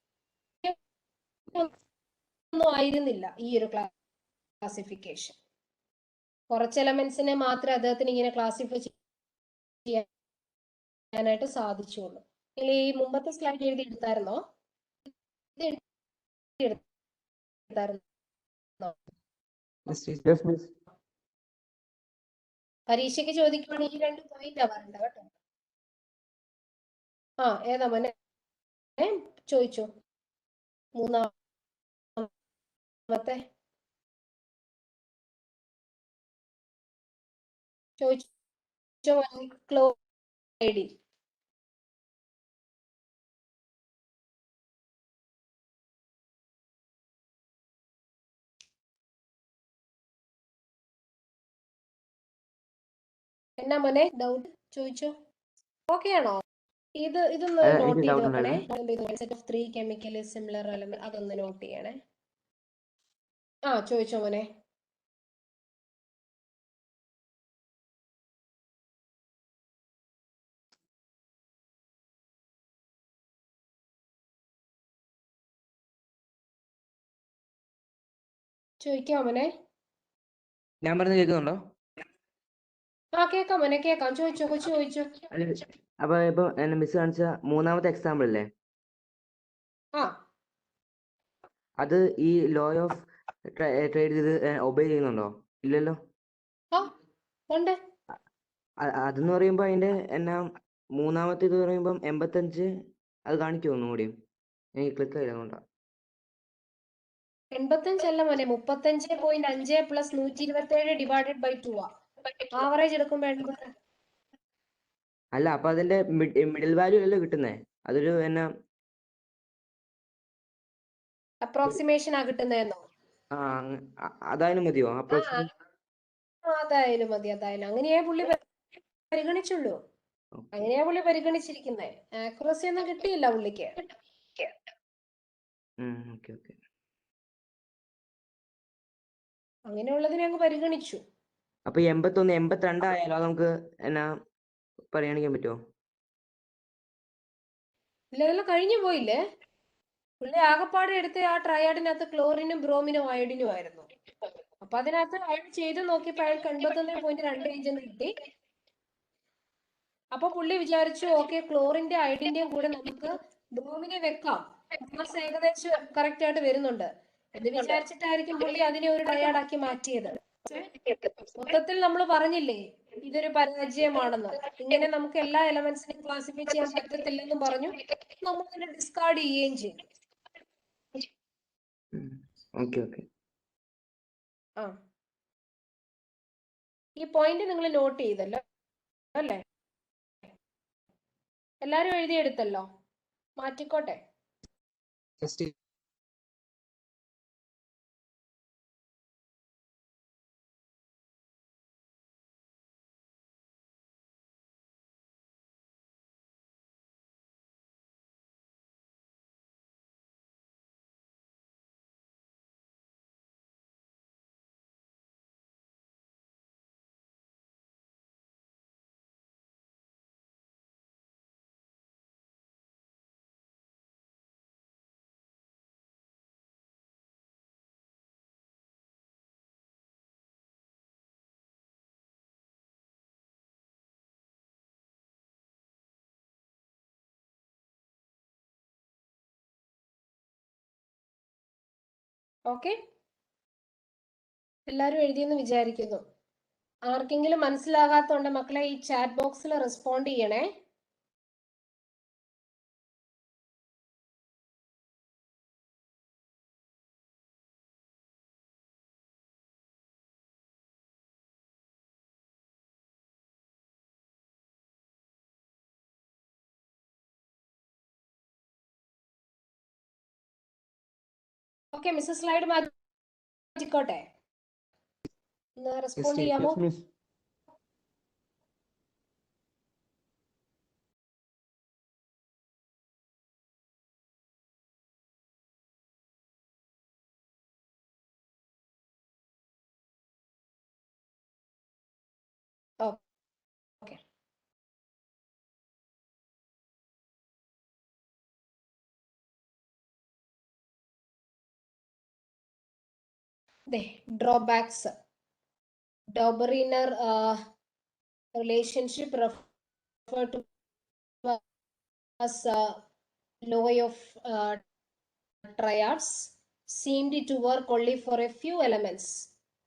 ഒന്നും ആയിരുന്നില്ല ഈ ഒരു ക്ലാസിഫിക്കേഷൻ. കുറച്ച് എലമെന്റ്സിനെ മാത്രമേ അദ്ദേഹത്തിന് ഇങ്ങനെ ക്ലാസിഫൈ ചെയ്യാനായിട്ട് സാധിച്ചുള്ളൂ. ഈ മുമ്പത്തെ സ്ലൈഡ് എഴുതി എടുത്തായിരുന്നോ? Yes, miss. പരീക്ഷയ്ക്ക് ചോദിക്കുവാണെങ്കിൽ ഈ 2 പോയിന്റാ പറയണ്ട കേട്ടോ. ഏതാ മോനെ ചോദിച്ചോ? മൂന്നാമത്തെ ചോദിച്ചോ ക്ലോ ഐ ഡി. എന്നാ മോനെ ഡൗട്ട് ചോദിച്ചോ? ഓക്കെ ആണോ? ഇതൊന്ന് നോട്ട് ചെയ്ത് വെക്കണേ. Set of 3 chemically similar element, അതൊന്ന് നോട്ട് ചെയ്യണേ. ചോദിച്ചോ മോനെ. ചോദിക്കാം മോനെ. ഞാൻ പറഞ്ഞത് കേൾക്കുന്നുണ്ടോ? കേക്കാം മോനെ, കേക്കാം. ചോദിച്ചോ, കൊച്ചു ചോദിച്ചോ. അപ്പൊ ഇപ്പൊ മിസ് കാണിച്ച മൂന്നാമത്തെ എക്സാമ്പിൾ അല്ലേ, അത് ഈ ലോ ഓഫ് ട്രേഡ് ഇത് ഒബേ ചെയ്യുന്നുണ്ടോ? ഇല്ലല്ലോ. ഉണ്ട്. അതെന്ന് പറയുമ്പോ അതിന്റെ എന്നാ മൂന്നാമത്തെ ഇത് പറയുമ്പം 85 അത് കാണിക്കുമോ ഒന്നുകൂടിയും? എനിക്ക് ക്ലിക്ക് ആയതുകൊണ്ടാ. 85 അല്ല മോനെ, 35.5 പ്ലസ് 127 ഡിവൈഡഡ് ബൈ 2 ആവറേജ് എടുക്കുമ്പോ. അല്ല, അപ്പൊ അതിന്റെ മിഡിൽ വാല്യൂ അല്ലേ കിട്ടുന്നേ? അതൊരു എന്നാ അപ്രോക്സിമേഷൻ ആ കിട്ടുന്നതെന്നോ? അതായാലും മതിയോ? അതായാലും മതി. അങ്ങനെയാ പുള്ളി പരിഗണിച്ചുള്ളൂ. അങ്ങനെയാ പുള്ളി പരിഗണിച്ചിരിക്കുന്നേ. ആക്യുറസി ഒന്നും കിട്ടിയില്ല പുള്ളിക്ക്. അങ്ങനെയുള്ളതിനെ അങ്ങ് പരിഗണിച്ചു. അപ്പൊ 81 82 ആയാലോ നമുക്ക് എന്നാ പരിഗണിക്കാൻ പറ്റുമോ? ഇല്ല, ഇതെല്ലാം കഴിഞ്ഞു പോയില്ലേ. പുള്ളി ആകപ്പാടെ എടുത്ത് ആ ട്രയാഡിനകത്ത് ക്ലോറിനും ബ്രോമിനും അയോഡിനും ആയിരുന്നു. അപ്പൊ അതിനകത്ത് അയാൾ ചെയ്ത് നോക്കിയപ്പോ അയാൾക്ക് 81.25 കിട്ടി. അപ്പൊ പുള്ളി വിചാരിച്ചു ഓക്കെ, ക്ലോറിന്റെ അയോഡിന്റെയും കൂടെ നമുക്ക് ബ്രോമിനെ വെക്കാം, മാസ് ഏകദേശം കറക്റ്റ് ആയിട്ട് വരുന്നുണ്ട് എന്ന് വിചാരിച്ചിട്ടായിരിക്കും പുള്ളി അതിനെ ഒരു ട്രയാഡാക്കി മാറ്റിയത്. മൊത്തത്തിൽ നമ്മൾ പറഞ്ഞില്ലേ ഇതൊരു പരാജയമാണെന്ന്. ഇങ്ങനെ നമുക്ക് എല്ലാ എലമെന്റ്സിനെയും ക്ലാസിഫൈ ചെയ്യാൻ പറ്റത്തില്ലെന്നും പറഞ്ഞു നമ്മൾ അതിനെ ഡിസ്കാർഡ് ചെയ്യുകയും ചെയ്തു. Okay okay. ആ ഈ പോയിന്റ് നിങ്ങൾ നോട്ട് ചെയ്തല്ലോ അല്ലേ? എല്ലാരും എഴുതിയെടുത്തല്ലോ? മാറ്റിക്കോട്ടെ. ജസ്റ്റ് ഓക്കെ, എല്ലാരും എഴുതിയെന്ന് വിചാരിക്കുന്നു. ആർക്കെങ്കിലും മനസ്സിലാകാത്തോണ്ട് മക്കളെ ഈ ചാറ്റ് ബോക്സിൽ റെസ്പോണ്ട് ചെയ്യണേ. ഓക്കെ, മിസ്സസ് സ്ലൈഡ് മാറ്റിക്കോട്ടെ. റെസ്പോണ്ട് ചെയ്യാമോ? Yes, Miss. Okay, drawbacks. Dobereiner relationship referred to as law of triads seemed to work only for a few elements.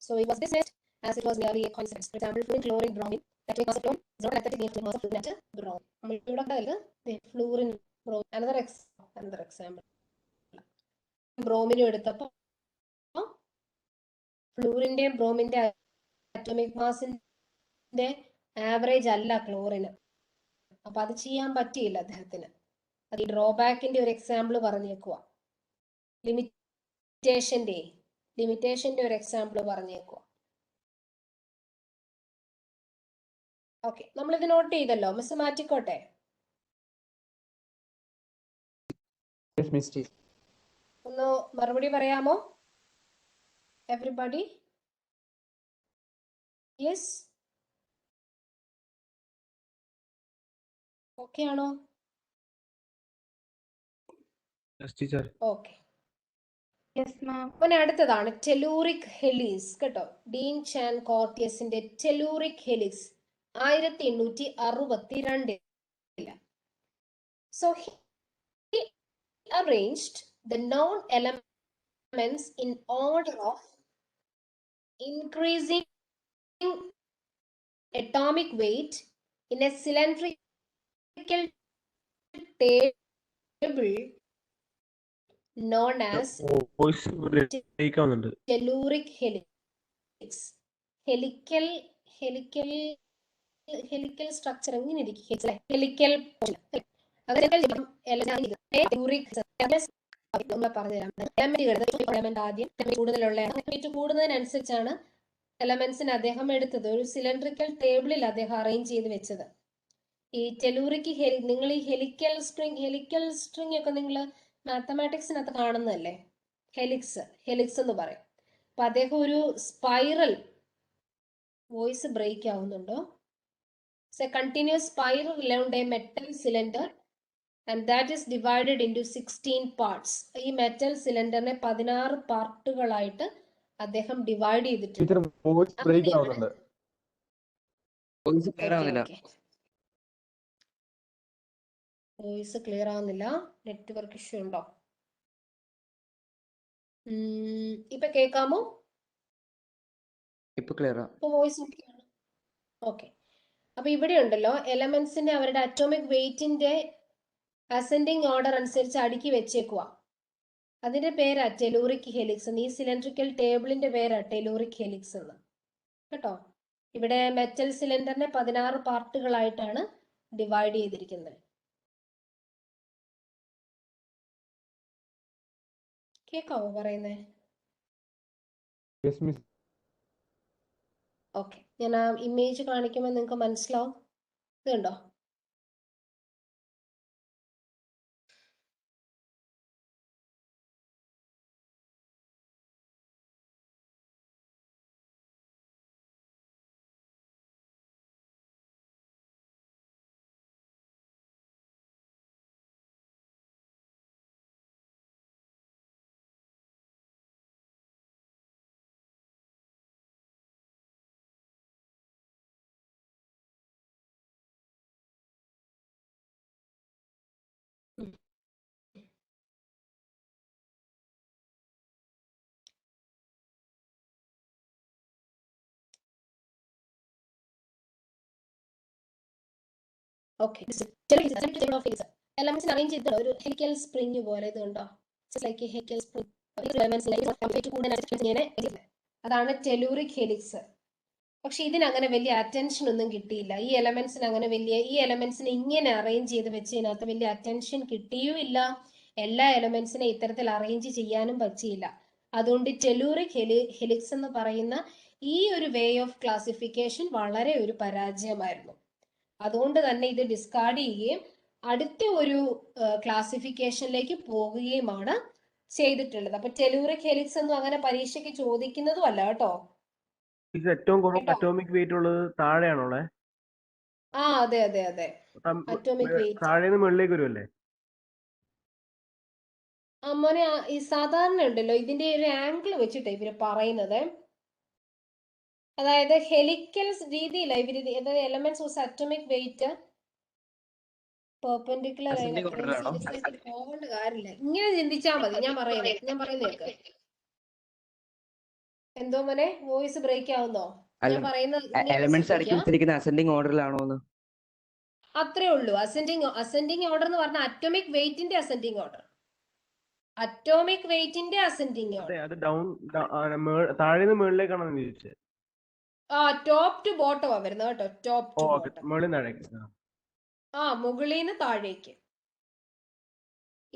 So it was dismissed as it was merely a coincidence. For example, fluorine, chlorine, bromine, atomic mass of chlorine, zero electric near mass of fluorine at bromine. Fluorine, bromine. Another example. ബ്രോമിനും എടുത്തപ്പോൾ ഫ്ലൂറിന്റെയും ബ്രോമിന്റെ അറ്റോമിക് മാസിന്റെ ആവറേജ് അല്ല ക്ലോറിന്. അപ്പൊ അത് ചെയ്യാൻ പറ്റിയില്ല അദ്ദേഹത്തിന്. അത് ഈ ഡ്രോബാക്കിന്റെ ഒരു എക്സാമ്പിൾ പറഞ്ഞേക്കുക. ലിമിറ്റേഷന്റെ ഒരു എക്സാമ്പിൾ പറഞ്ഞേക്കുക. ഓക്കെ, നമ്മളിത് നോട്ട് ചെയ്തല്ലോ. മിസ് മാറ്റിക്കോട്ടെ. Yes, Miss. ഒന്ന് മറുപടി പറയാമോ എവരിബഡി? യെസ്, ഓക്കെ ആണോ? Yes, teacher. ഓക്കെ. പിന്നെ അടുത്തതാണ് ടെലൂറിക് ഹെലിസ് കേട്ടോ. ഡീൻ ചാൻ കോർട്ടിയസിന്റെ telluric ഹെലിസ് 1862. So he arranged the known elements in order of increasing atomic weight in a cylindrical table known as Voice break ആവുന്നുണ്ട്. Telluric helix. ഹെലിക്കൽ സ്ട്രക്ചർ എങ്ങനെ ഇരിക്കും? ഹെലിക്കൽ കൂടുതലനുസരിച്ചാണ് എലമെന്റ്സിന് അദ്ദേഹം എടുത്തത്. ഒരു സിലിണ്ടറിക്കൽ ടേബിളിൽ അദ്ദേഹം അറേഞ്ച് ചെയ്ത് വെച്ചത്. ഈ ടെലൂറിക് നിങ്ങൾ ഈ ഹെലിക്കൽ സ്ട്രിങ് ഒക്കെ നിങ്ങൾ മാത്തമാറ്റിക്സിനകത്ത് കാണുന്നതല്ലേ? ഹെലിക്സ് എന്ന് പറയും. അപ്പൊ അദ്ദേഹം ഒരു സ്പൈറൽ, വോയിസ് ബ്രേക്ക് ആവുന്നുണ്ടോ? Continuous spiral around a metal cylinder and that is divided into 16 parts. ഈ മെറ്റൽ സിലിണ്ടറിനെ 16 പാർട്ടുകളായിട്ട് അദ്ദേഹം ഡിവൈഡ് ചെയ്തിട്ടുണ്ട്. Teacher, voice break ആവുന്നുണ്ട്. വോയിസ് ക്ലിയർ ആവുന്നില്ല. നെറ്റ്വർക്ക് ഇഷ്യൂ ഉണ്ടോ? ഇപ്പൊ കേൾക്കാമോ? ഇപ്പൊ ക്ലിയർ ആ. Voice okay. അപ്പൊ ഇവിടെ ഉണ്ടല്ലോ എലമെന്റ്സിന്റെ അവരുടെ അറ്റോമിക് വെയിറ്റിന്റെ അസെൻഡിങ് ഓർഡർ അനുസരിച്ച് അടുക്കി വെച്ചേക്കുക. അതിന്റെ പേരാ ടെലൂറിക് ഹെലിക്സ് എന്ന്. ഈ സിലിണ്ടറിക്കൽ ടേബിളിന്റെ പേരാ ടെലൂറിക് ഹെലിക്സ് എന്ന്. കേട്ടോ, ഇവിടെ മെറ്റൽ സിലിണ്ടറിനെ 16 പാർട്ടുകളായിട്ടാണ് ഡിവൈഡ് ചെയ്തിരിക്കുന്നത്. കേക്കാവോ പറയുന്നേ? Yes, miss. ഓക്കെ, ഞാൻ ആ ഇമേജ് കാണിക്കുമ്പോൾ നിങ്ങൾക്ക് മനസ്സിലാവും. ഇതുണ്ടോ? ഓക്കെ, എലമെന്റ്സ് അറേഞ്ച് ചെയ്തിട്ടുള്ള ഒരു ഹെലിക്കൽ സ്പ്രിംഗ് പോലെ ഇതുണ്ടോ? Like helical spring. അതാണ് ടെലൂറിക് ഹെലിക്സ്. പക്ഷെ ഇതിനങ്ങനെ വലിയ അറ്റൻഷൻ ഒന്നും കിട്ടിയില്ല. ഈ എലമെന്റ്സിനെ ഇങ്ങനെ അറേഞ്ച് ചെയ്ത് വെച്ചതിനകത്ത് വലിയ അറ്റൻഷൻ കിട്ടിയുമില്ല. എല്ലാ എലമെന്റ്സിനെ ഇത്തരത്തിൽ അറേഞ്ച് ചെയ്യാനും പറ്റിയില്ല. അതുകൊണ്ട് ടെലൂറിക് ഹെലിക്സ് എന്ന് പറയുന്ന ഈ ഒരു വേ ഓഫ് ക്ലാസിഫിക്കേഷൻ വളരെ ഒരു പരാജയമായിരുന്നു. അതുകൊണ്ട് തന്നെ ഇത് ഡിസ്കാർഡ് ചെയ്യുകയും അടുത്ത ഒരു ക്ലാസിഫിക്കേഷനിലേക്ക് പോകുകയുമാണ് ചെയ്തിട്ടുള്ളത്. അപ്പൊ ടെലൂറിക് ഹെലിക്സ് ഒന്നും അങ്ങനെ പരീക്ഷയ്ക്ക് ചോദിക്കുന്നതും അല്ല കേട്ടോ. ഇത് ഏറ്റവും കുറവ് അറ്റോമിക് വെയിറ്റ് ഉള്ളത് താഴെയാണോളെ? ആ അതെ അതെ അതെ, അറ്റോമിക് വെയിറ്റ് താഴേന്ന് മുകളിലേക്ക് വരുമല്ലേ? മോനെ ഈ സാധാരണ ഉണ്ടല്ലോ, ഇതിന്റെ ഒരു ആംഗിൾ വെച്ചിട്ട് ഇവര് പറയുന്നത്. അതായത് ഹെലിക്കൽ രീതിയില്ല ഇവര്, അതായത് elements of atomic wait perpendicular പോകേണ്ട കാര്യമില്ല. ഇങ്ങനെ ചിന്തിച്ചാൽ മതി. ഞാൻ പറയുന്നേക്ക്. എന്തോ മോനെ വോയിസ് ബ്രേക്ക് ആവുന്നോ? ഞാൻ പറയുന്നത് എലമെന്റ്സ് അടുക്കി വെച്ചിരിക്കുന്ന അസെൻഡിങ് ഓർഡറിലാണോന്ന്? അത്രേ ഉള്ളൂ. അസെൻഡിങ് ഓർഡർ എന്ന് പറഞ്ഞാൽ അറ്റോമിക് വെയിറ്റിന്റെ അസെൻഡിങ് ഓർഡർ. അറ്റോമിക് വെയിറ്റിന്റെ അസെൻഡിങ് ഓർഡർ. അത് ഡൗൺ താഴേന്ന് മുകളിലേക്കാണോ ചോദിച്ചത്? ടോപ്പ് ടു ബോട്ടം ആ വരുന്നത് കേട്ടോ. Top to bottom. മുകളിൽ താഴേക്ക്. മുകളിൽ നിന്ന് താഴേക്ക്.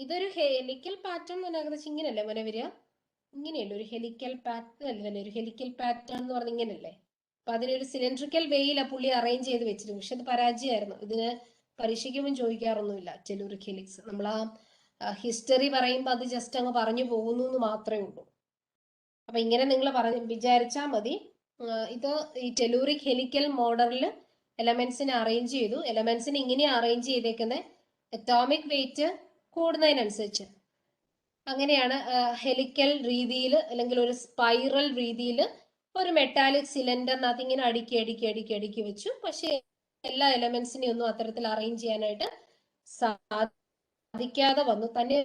ഇതൊരു ഹെലിക്കൽ പാറ്റേൺ ഏകദേശം ഇങ്ങനെയല്ലേ മോനെ വരിക? ഇങ്ങനെയല്ലേ ഒരു ഹെലിക്കൽ പാറ്റേൺ അല്ലേ? ഒരു ഹെലിക്കൽ പാറ്റേൺ എന്ന് പറഞ്ഞ ഇങ്ങനെയല്ലേ? അപ്പൊ അതിനൊരു സിലിണ്ടറിക്കൽ വേയിലാ പുള്ളി അറേഞ്ച് ചെയ്ത് വെച്ചിരുന്നു. പക്ഷെ അത് പരാജയമായിരുന്നു. ഇതിന് പരീക്ഷയ്ക്കുമ്പോൾ ചോദിക്കാറൊന്നുമില്ല ടെലൂറിക് ഹെലിക്സ്. നമ്മൾ ആ ഹിസ്റ്ററി പറയുമ്പോൾ അത് ജസ്റ്റ് അങ്ങ് പറഞ്ഞു പോകുന്നു എന്ന് മാത്രമേ ഉള്ളൂ. അപ്പൊ ഇങ്ങനെ നിങ്ങൾ വിചാരിച്ചാൽ മതി. ഇത് ഈ ടെലൂറിക് ഹെലിക്കൽ മോഡലിൽ എലമെന്റ്സിനെ അറേഞ്ച് ചെയ്തു. എലമെന്റ്സിനെ ഇങ്ങനെ അറേഞ്ച് ചെയ്തേക്കുന്നത് അറ്റോമിക് വെയിറ്റ് കൂടുന്നതിനനുസരിച്ച്. അങ്ങനെയാണ് ഹെലിക്കൽ രീതിയിൽ അല്ലെങ്കിൽ ഒരു സ്പൈറൽ രീതിയിൽ ഒരു മെറ്റാലിക് സിലിണ്ടറിനകത്ത് ഇങ്ങനെ അടുക്കി വെച്ചു. പക്ഷെ എല്ലാ എലമെന്റ്സിനെയും ഒന്നും അത്തരത്തിൽ അറേഞ്ച് ചെയ്യാനായിട്ട് സാധിക്കാതെ വന്നു. തന്നെ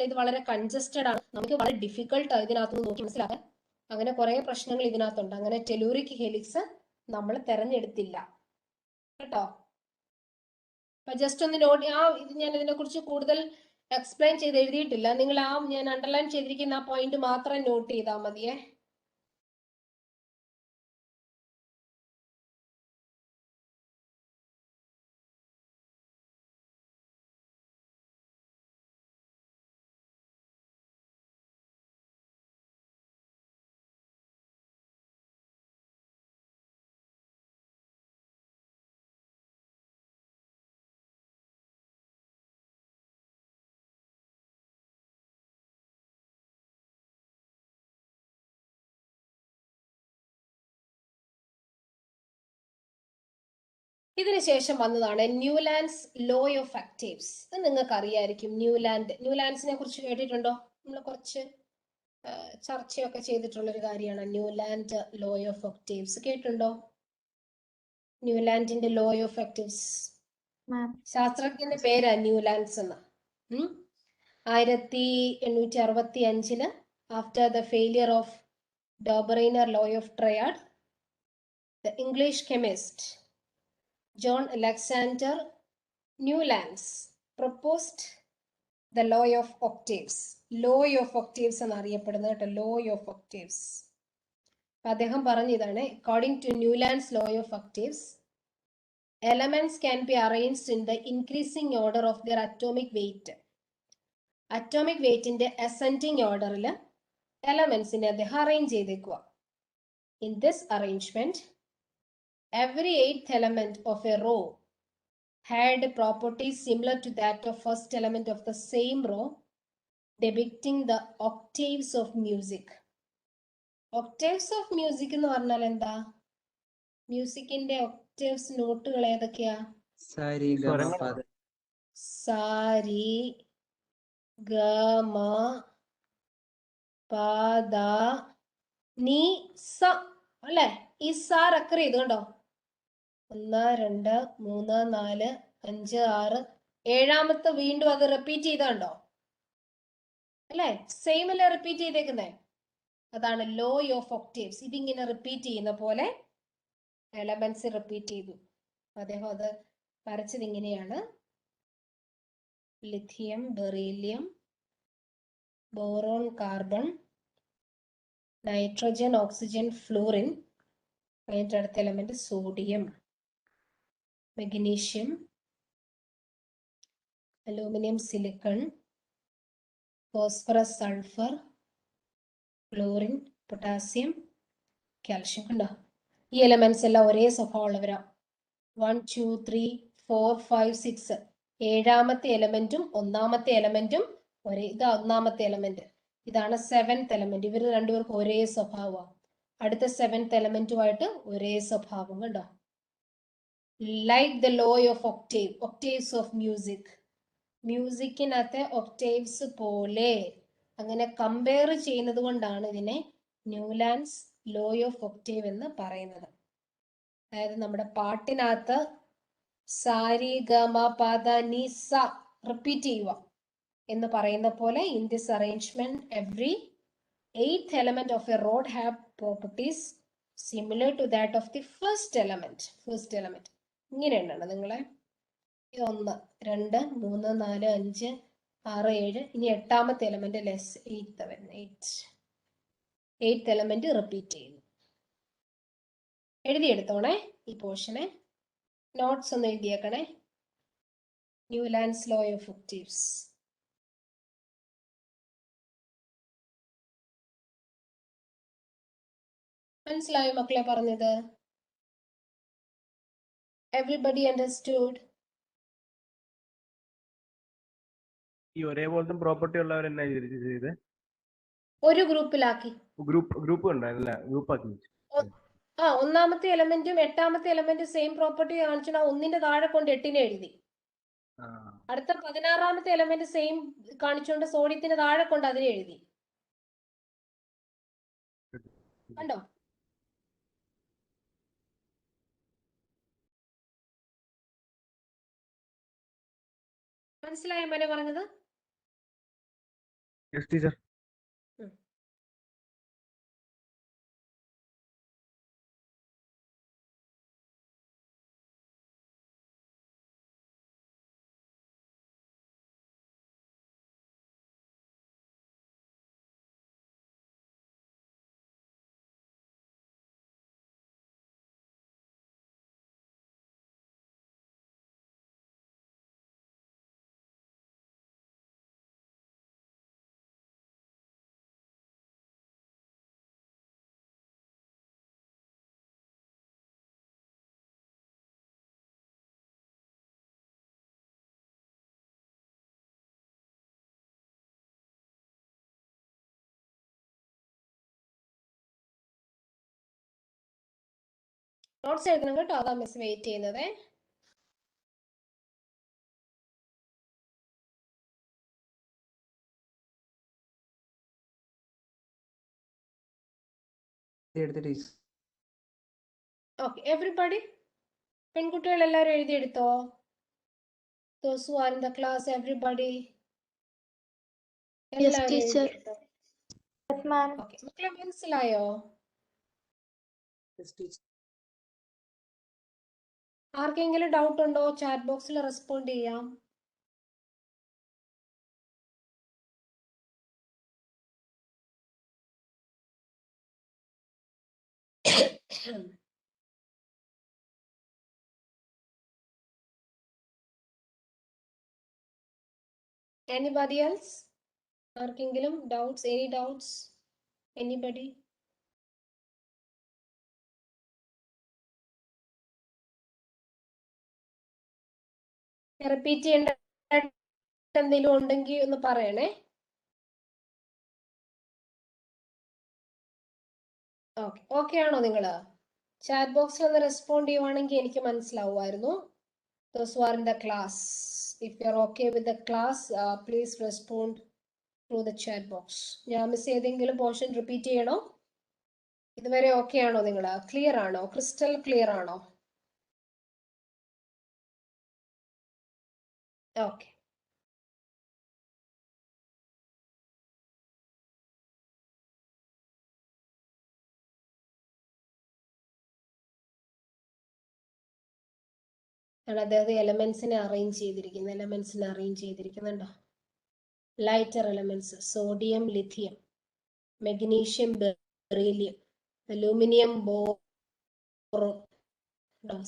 ഇത് വളരെ കൺജസ്റ്റഡ് ആണ്. നമുക്ക് വളരെ ഡിഫിക്കൾട്ട് ഇതിനകത്ത് നോക്കി മനസ്സിലാക്കാൻ. അങ്ങനെ കുറെ പ്രശ്നങ്ങൾ ഇതിനകത്തുണ്ട്. അങ്ങനെ ടെലൂറിക് ഹെലിക്സ് നമ്മൾ തെരഞ്ഞെടുത്തില്ല കേട്ടോ. അപ്പൊ ജസ്റ്റ് ഒന്ന് നോട്ട്. ഇത് ഞാൻ ഇതിനെ കുറിച്ച് കൂടുതൽ എക്സ്പ്ലെയിൻ ചെയ്ത് എഴുതിയിട്ടില്ല. നിങ്ങൾ ഞാൻ അണ്ടർലൈൻ ചെയ്തിരിക്കുന്ന ആ പോയിന്റ് മാത്രം നോട്ട് ചെയ്താൽ മതിയേ. ഇതിനുശേഷം വന്നതാണ് ന്യൂലാൻഡ്സ് ലോ ഓഫ് ഒക്ടേവ്സ്. ഇത് നിങ്ങൾക്ക് അറിയായിരിക്കും. ന്യൂലാൻഡ്സിനെ കുറിച്ച് കേട്ടിട്ടുണ്ടോ? നമ്മൾ കുറച്ച് ചർച്ചയൊക്കെ ചെയ്തിട്ടുള്ള ഒരു കാര്യമാണ് ന്യൂലാൻഡ് ലോ ഓഫ് ഒക്ടേവ്സ്. കേട്ടിട്ടുണ്ടോ ന്യൂലാൻഡിന്റെ ലോ ഓഫ് ഒക്ടേവ്സ്? ശാസ്ത്രജ്ഞന്റെ പേരാ ന്യൂലാൻഡ്സ് എന്ന്. 1865 after the failure of Dobereiner law of triad, the English chemist John Alexander Newlands proposed the law of octaves. Law of octaves എന്നറിയപ്പെടുന്നത് കേട്ടോ, ലോ ഓഫ് ഒക്ടേവ്സ്. അദ്ദേഹം പറഞ്ഞതാണ്, according to Newlands law of octaves, elements can be arranged in the increasing order of their atomic weight. Atomic weight in the ascending order elements in the arrange ചെയ്തേക്കുക. In this arrangement, every eighth element of a row had properties similar to that of first element of the same row, depicting the octaves of music. Octaves of music എന്ന് പറഞ്ഞാൽ എന്താ? മ്യൂസിക്കിന്റെ ഒക്ടേവ്സ് നോട്ടുകൾ ഏതൊക്കെയാ? സാരി ഗമ സ്വരങ്ങൾ. പദ. സാരി ഗമ പദ നീ സ അല്ലെ? ഈ സാ റക്കർ ചെയ്ത് കണ്ടോ? 1 2 3 4 5 6 ഏഴാമത്തെ വീണ്ടും അത് റിപ്പീറ്റ് ചെയ്തോ അല്ലെ? സെയിം അല്ലേ റിപ്പീറ്റ് ചെയ്തേക്കുന്നേ? അതാണ് ലോ ഓഫ് ഒക്ടേവ്സ്. ഇതിങ്ങനെ റിപ്പീറ്റ് ചെയ്യുന്ന പോലെ എലമെന്റ്സ് റിപ്പീറ്റ് ചെയ്തു. അദ്ദേഹം അത് വരച്ചത് ഇങ്ങനെയാണ്: lithium, beryllium, boron, carbon, nitrogen, oxygen, fluorine, അതിൻ്റെ അടുത്ത element sodium, magnesium, aluminium, silicon, phosphorus, sulphur, chlorine, potassium, calcium. കണ്ടോ? ഈ എലമെന്റ്സ് എല്ലാം ഒരേ സ്വഭാവമുള്ളവരാ. 1 2 3 4 5 6 ഏഴാമത്തെ എലമെന്റും ഒന്നാമത്തെ എലമെന്റും ഒരേ. ഇതാ ഒന്നാമത്തെ എലമെന്റ്, ഇതാണ് 7th എലമെന്റ്. ഇവർ രണ്ടുപേർക്കും ഒരേ സ്വഭാവമാണ്. അടുത്ത 7th എലമെന്റുമായിട്ട് ഒരേ സ്വഭാവം. കണ്ടോ? Like the law of octave, octaves of music. മ്യൂസിക്കിനകത്തെ ഒക്ടേവ്സ് പോലെ അങ്ങനെ കമ്പയർ ചെയ്യുന്നത് കൊണ്ടാണ് ഇതിനെ ന്യൂലാൻഡ്സ് ലോ ഓഫ് ഒക്ടേവ് എന്ന് പറയുന്നത്. അതായത് നമ്മുടെ പാട്ടിനകത്ത് സാരി ഗമ പദ നി സ റിപ്പീറ്റ് ചെയ്യുക എന്ന് പറയുന്ന പോലെ, in this arrangement every 8th element of a rod have properties similar to that of the first element. ഇങ്ങനെയുണ്ടാണ് നിങ്ങളെ 1 2 3 4 5 6 7. ഇനി 8ാമത്തെ എലമെന്റ് ലെസ് 8th എലമെന്റ് റിപ്പീറ്റ് ചെയ്യുന്നു. എഴുതിയെടുത്തോണേ ഈ പോർഷനെ. നോട്ട്സ് ഒന്ന് എഴുതിയേക്കണേ. Newlands law of octaves. മനസ്സിലായോ മക്കളെ പറഞ്ഞത്? Everybody understood? ഈ ഒരേപോലത്തെ പ്രോപ്പർട്ടി ഉള്ളവർ എന്നാ ചെയ്ത് ഒരു ഗ്രൂപ്പിലാക്കി. ഗ്രൂപ്പ് ഉണ്ടായിരുന്നില്ല, ഗ്രൂപ്പ് ആക്കി വെച്ചു. ഒന്നാമത്തെ എലമെന്റും 8ാമത്തെ എലമെന്റും സെയിം പ്രോപ്പർട്ടി കാണിച്ചാൽ ഒന്നിന്റെ താഴെ കൊണ്ട് 8നെ എഴുതി. അടുത്ത 16ാമത്തെ എലമെന്റ് സെയിം കാണിച്ചുകൊണ്ട് സോഡിയത്തിന്റെ താഴെ കൊണ്ട് അതിനെ എഴുതി. കണ്ടോ? മനസ്സിലായോ മോനെ പറഞ്ഞത്? ടീച്ചർ. നോട്ട്സ് എഴുതണം കേട്ടോ, അതാ മിസ് വെയിറ്റ് ചെയ്യുന്നത്. ഓക്കെ എവറിബഡി, പെൺകുട്ടികൾ എല്ലാവരും എഴുതിയെടുത്തോ? Those who are in the class, everybody. എല്ലാവരും എഴുതിയെടുത്തോ? Okay. മക്കളെ മനസ്സിലായോ? ആർക്കെങ്കിലും ഡൗട്ട് ഉണ്ടോ? ചാറ്റ് ബോക്സിൽ റെസ്പോണ്ട് ചെയ്യാം. Anybody else? ആർക്കെങ്കിലും doubts? Any doubts? Anybody? Repeat ചെയ്യേണ്ട എന്തെങ്കിലും ഉണ്ടെങ്കിൽ ഒന്ന് പറയണേ. ഓക്കെ ആണോ നിങ്ങള്? ചാറ്റ് ബോക്സിൽ ഒന്ന് റെസ്പോണ്ട് ചെയ്യുവാണെങ്കിൽ എനിക്ക് മനസ്സിലാവുമായിരുന്നു. Those who are in the class, if you are okay with the class, please respond through the chat box. ഞാൻ മിസ് ചെയ്തെങ്കിലും പോർഷൻ റിപ്പീറ്റ് ചെയ്യണോ? ഇതുവരെ ഓക്കെ ആണോ നിങ്ങള്? ക്ലിയർ ആണോ? ക്രിസ്റ്റൽ ക്ലിയർ ആണോ? ഓക്കെ. അതായത് എലമെന്റ്സിനെ അറേഞ്ച് ചെയ്തിരിക്കുന്നുണ്ടോ? Lighter elements: sodium, lithium, magnesium, beryllium, aluminium, boron,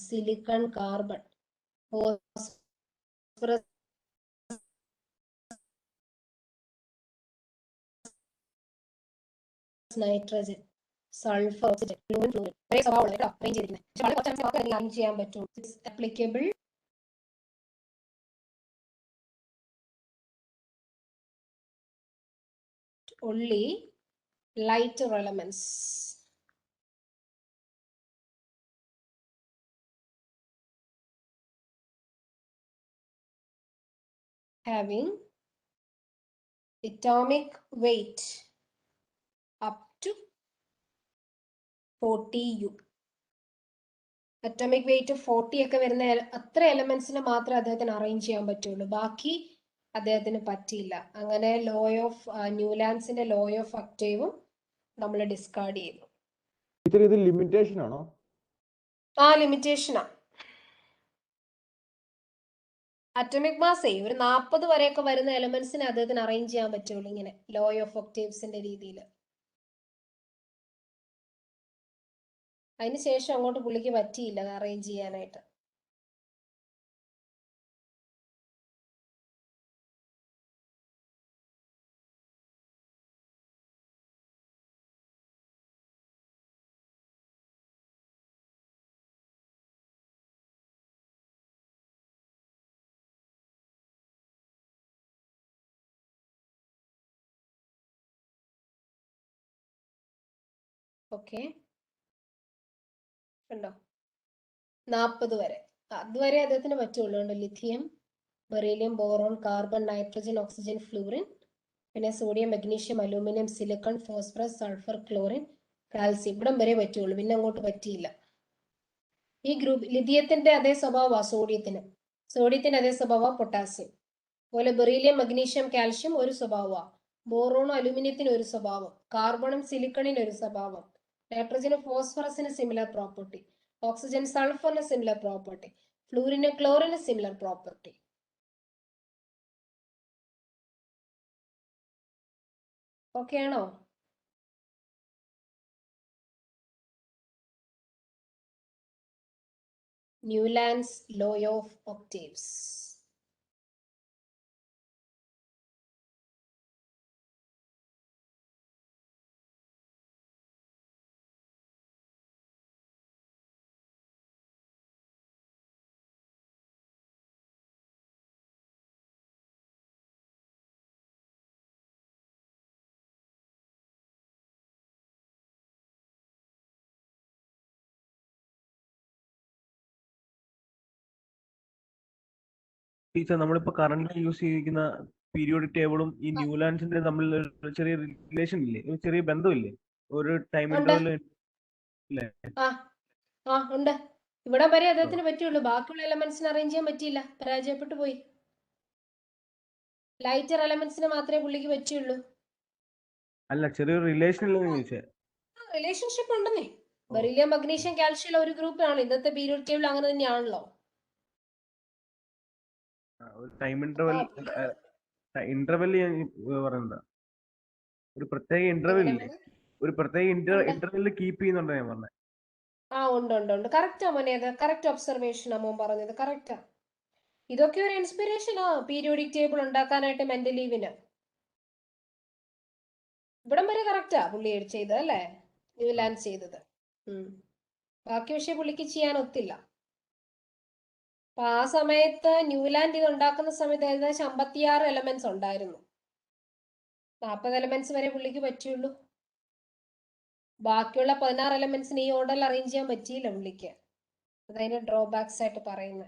silicon, carbon, phosphorus, nitrogen, sulphur, oxygen, fluorine, arrange ചെയ്യാൻ പറ്റും. Applicable only lighter elements. Having atomic weight up to 40 U. Atomic weight 40 ഒക്കെ വരുന്ന അത്ര എലമെന്റ്സിനെ മാത്രമേ അദ്ദേഹത്തിന് അറേഞ്ച് ചെയ്യാൻ പറ്റുള്ളൂ. ബാക്കി അദ്ദേഹത്തിന് പറ്റിയില്ല. അങ്ങനെ ലോ ഓഫ് ന്യൂലാൻഡ്സിന്റെ ലോ ഓഫ് ഒക്ടേവും നമ്മൾ ഡിസ്കാർഡ് ചെയ്തു. ഇത് ലിമിറ്റേഷൻ ആണോ? ലിമിറ്റേഷനാ. അറ്റോമിക് മാസേ ഒരു 40 വരെയൊക്കെ വരുന്ന എലമെന്റ്സിനെ അദ്ദേഹത്തിന് അറേഞ്ച് ചെയ്യാൻ പറ്റുള്ളൂ ഇങ്ങനെ ലോ ഓഫ് ഒക്ടേവ്സിന്റെ രീതിയിൽ. അതിനുശേഷം അങ്ങോട്ട് പുള്ളിക്ക് പറ്റിയില്ല അത് അറേഞ്ച് ചെയ്യാനായിട്ട്. ഓക്കെ, ഉണ്ടോ? 40 വരെ, അതുവരെ അദ്ദേഹത്തിന് പറ്റുള്ളൂ. Lithium, beryllium, boron, carbon, nitrogen, oxygen, fluorine, പിന്നെ sodium, magnesium, aluminium, silicon, phosphorus, sulphur, chlorine, calcium, ഇവിടം വരെ പറ്റുള്ളൂ. പിന്നെ അങ്ങോട്ട് പറ്റിയില്ല. ഈ ഗ്രൂപ്പ് ലിഥിയത്തിന്റെ അതേ സ്വഭാവമാണ് സോഡിയത്തിന് അതേ സ്വഭാവം പൊട്ടാസ്യം. അതുപോലെ ബെറീലിയം, മഗ്നീഷ്യം, കാൽഷ്യം ഒരു സ്വഭാവമാണ്. ബോറോണും അലൂമിനിയത്തിന് ഒരു സ്വഭാവം, കാർബണും സിലിക്കണിന് ഒരു സ്വഭാവം, നൈട്രജനും ഫോസ്ഫറസിന് സിമിലർ പ്രോപ്പർട്ടി, ഓക്സിജൻ സൾഫറിന് സിമിലർ പ്രോപ്പർട്ടി, ഫ്ലൂറിന് ക്ലോറിന് സിമിലർ പ്രോപ്പർട്ടി. ഓക്കെ ആണോ? Newlands law of octaves. Teacher, നമ്മളിപ്പോ കറന്റ് യൂസ് ചെയ്തിരിക്കുന്ന പീരിയോഡിക് ടേബിളും ഈ ന്യൂലാൻഡ്സിന്റെ തമ്മിൽ ഒരു ചെറിയ റിലേഷൻ ഇല്ലേ, ഒരു ചെറിയ ബന്ധമില്ലേ, ഒരു ടൈം ഇന്റർവെൽ? ഉണ്ട്. ഇവിടെ വരെ അദ്ദേഹത്തിന് പറ്റുള്ളൂ, ബാക്കിയുള്ള എലമെന്റ്സിന് അറേഞ്ച് ചെയ്യാൻ പറ്റിയില്ല, പരാജയപ്പെട്ടു പോയി. ലൈറ്റർ എലമെന്റ്സിന് മാത്രമേ പുള്ളിക്ക് പറ്റുള്ളൂ. അല്ല, ചെറിയൊരു റിലേഷൻ റിലേഷൻഷിപ്പ് ഉണ്ടെന്നേ. ബെറീലിയം, മഗ്നീഷ്യം, കാൽഷ്യം ഒരു ഗ്രൂപ്പ് ആണ്. ഇന്നത്തെ പീരിയോഡിക് ടേബിൾ അങ്ങനെ തന്നെയാണല്ലോ. ടൈം ഇന്റർവെൽ പറയുന്നത് ഒരു പ്രത്യേക ഇന്റർവെല്ലിൽ കീപ്പ് ചെയ്യുന്നുണ്ടോ ഞാൻ പറഞ്ഞത്? ആ ഉണ്ട് കറക്റ്റാ മോനെ, അത് കറക്റ്റ് ഒബ്സർവേഷൻ മോൻ പറഞ്ഞത് കറക്റ്റാ. ഇതൊക്കെ ഒരു ഇൻസ്പിറേഷനാ പീരിയോഡിക് ടേബിൾ ഉണ്ടാക്കാനായിട്ട് മെന്റൽ ലീവിന്. ഇവിടം വരെ കറക്റ്റാ പുള്ളി ചെയ്തത് അല്ലേ, ന്യൂലാൻഡ് ചെയ്തത്. ബാക്കി പക്ഷെ പുള്ളിക്ക് ചെയ്യാൻ ഒത്തില്ല. അപ്പൊ ആ സമയത്ത് ന്യൂലാൻഡ് ഇത് ഉണ്ടാക്കുന്ന സമയത്ത് ഏകദേശം 56 എലമെന്റ്സ് ഉണ്ടായിരുന്നു. 40 എലമെന്റ്സ് വരെ പുള്ളിക്ക് പറ്റിയുള്ളൂ. ബാക്കിയുള്ള 16 എലമെന്റ്സിന് ഈ ഓർഡറിൽ അറേഞ്ച് ചെയ്യാൻ പറ്റിയില്ല പുള്ളിക്ക്. അതതിന്റെ ഡ്രോബാക്സ് ആയിട്ട് പറയുന്നത്.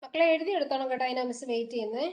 മക്കളെ എഴുതി എടുത്തോണം കേട്ടോ, അതിനാ മിസ് വെയിറ്റ് ചെയ്യുന്നേ.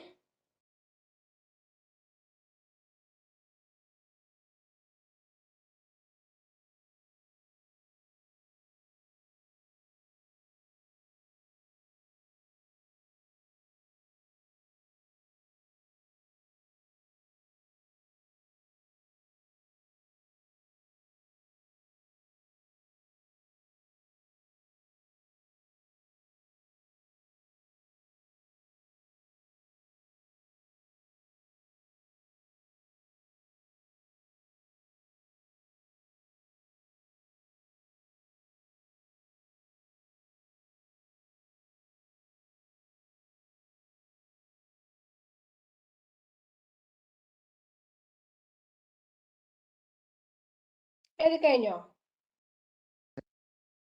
എഴുതി കഴിഞ്ഞോ?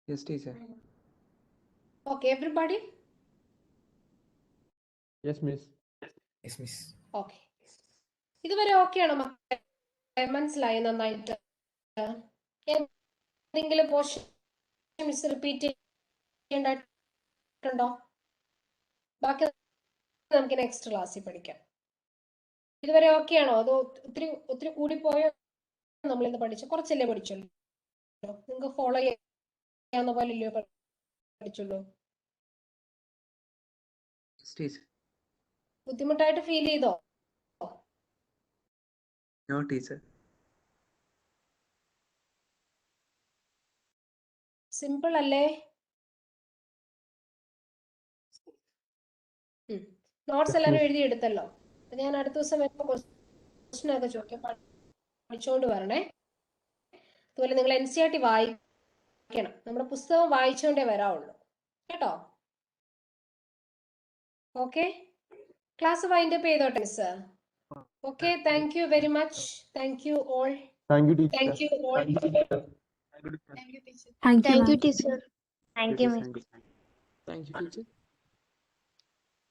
Yes, teacher. Okay everybody. Yes miss. Yes, miss. Okay, ഇതുവരെ ഓക്കെയാണോ മക്കളെ? മനസ്സിലായി നന്നായിട്ട്? എന്തെങ്കിലും പോർഷൻ മിസ് റിപ്പീറ്റ് ചെയ്യേണ്ടതായിട്ടുണ്ടോ? ബാക്കി നമുക്ക് നെക്സ്റ്റ് ക്ലാസ്സിൽ പഠിക്കാം. ഇതുവരെ ഓക്കെയാണോ? അതോ ഒത്തിരി കൂടിപ്പോയോ? നമ്മളിന്ന് പഠിച്ചു കുറച്ചല്ലേ പഠിച്ചുള്ളൂ? നിങ്ങൾക്ക് ഫോളോ ചെയ്യാവുന്ന പോലെ ഇല്ലയോ പഠിച്ചുള്ളൂ? Yes, teacher. ബുദ്ധിമുട്ടായിട്ട് ഫീൽ ചെയ്തോ? No, teacher. സിമ്പിൾ അല്ലേ? നോട്ട്സ് എല്ലാവരും എഴുതി എടുത്തല്ലോ. ഞാൻ അടുത്ത ദിവസം വരുമ്പോൾ ക്വസ്റ്റ്യൻ ഒക്കെ ചോദിക്കാം, പഠിച്ചുകൊണ്ട് വരണേ. അതുപോലെ നിങ്ങൾ NCERT വായിക്കണം, നമ്മുടെ പുസ്തകം വായിച്ചുകൊണ്ടേ വരാവുള്ളൂ കേട്ടോ. ഓക്കെ, ക്ലാസ് വൈൻഡ് അപ്പ് ചെയ്തോട്ടെ miss. Okay, thank you very much. Thank you all. Thank you teacher. Thank you all. Thank you, teacher. Thank you, miss. Thank you, teacher.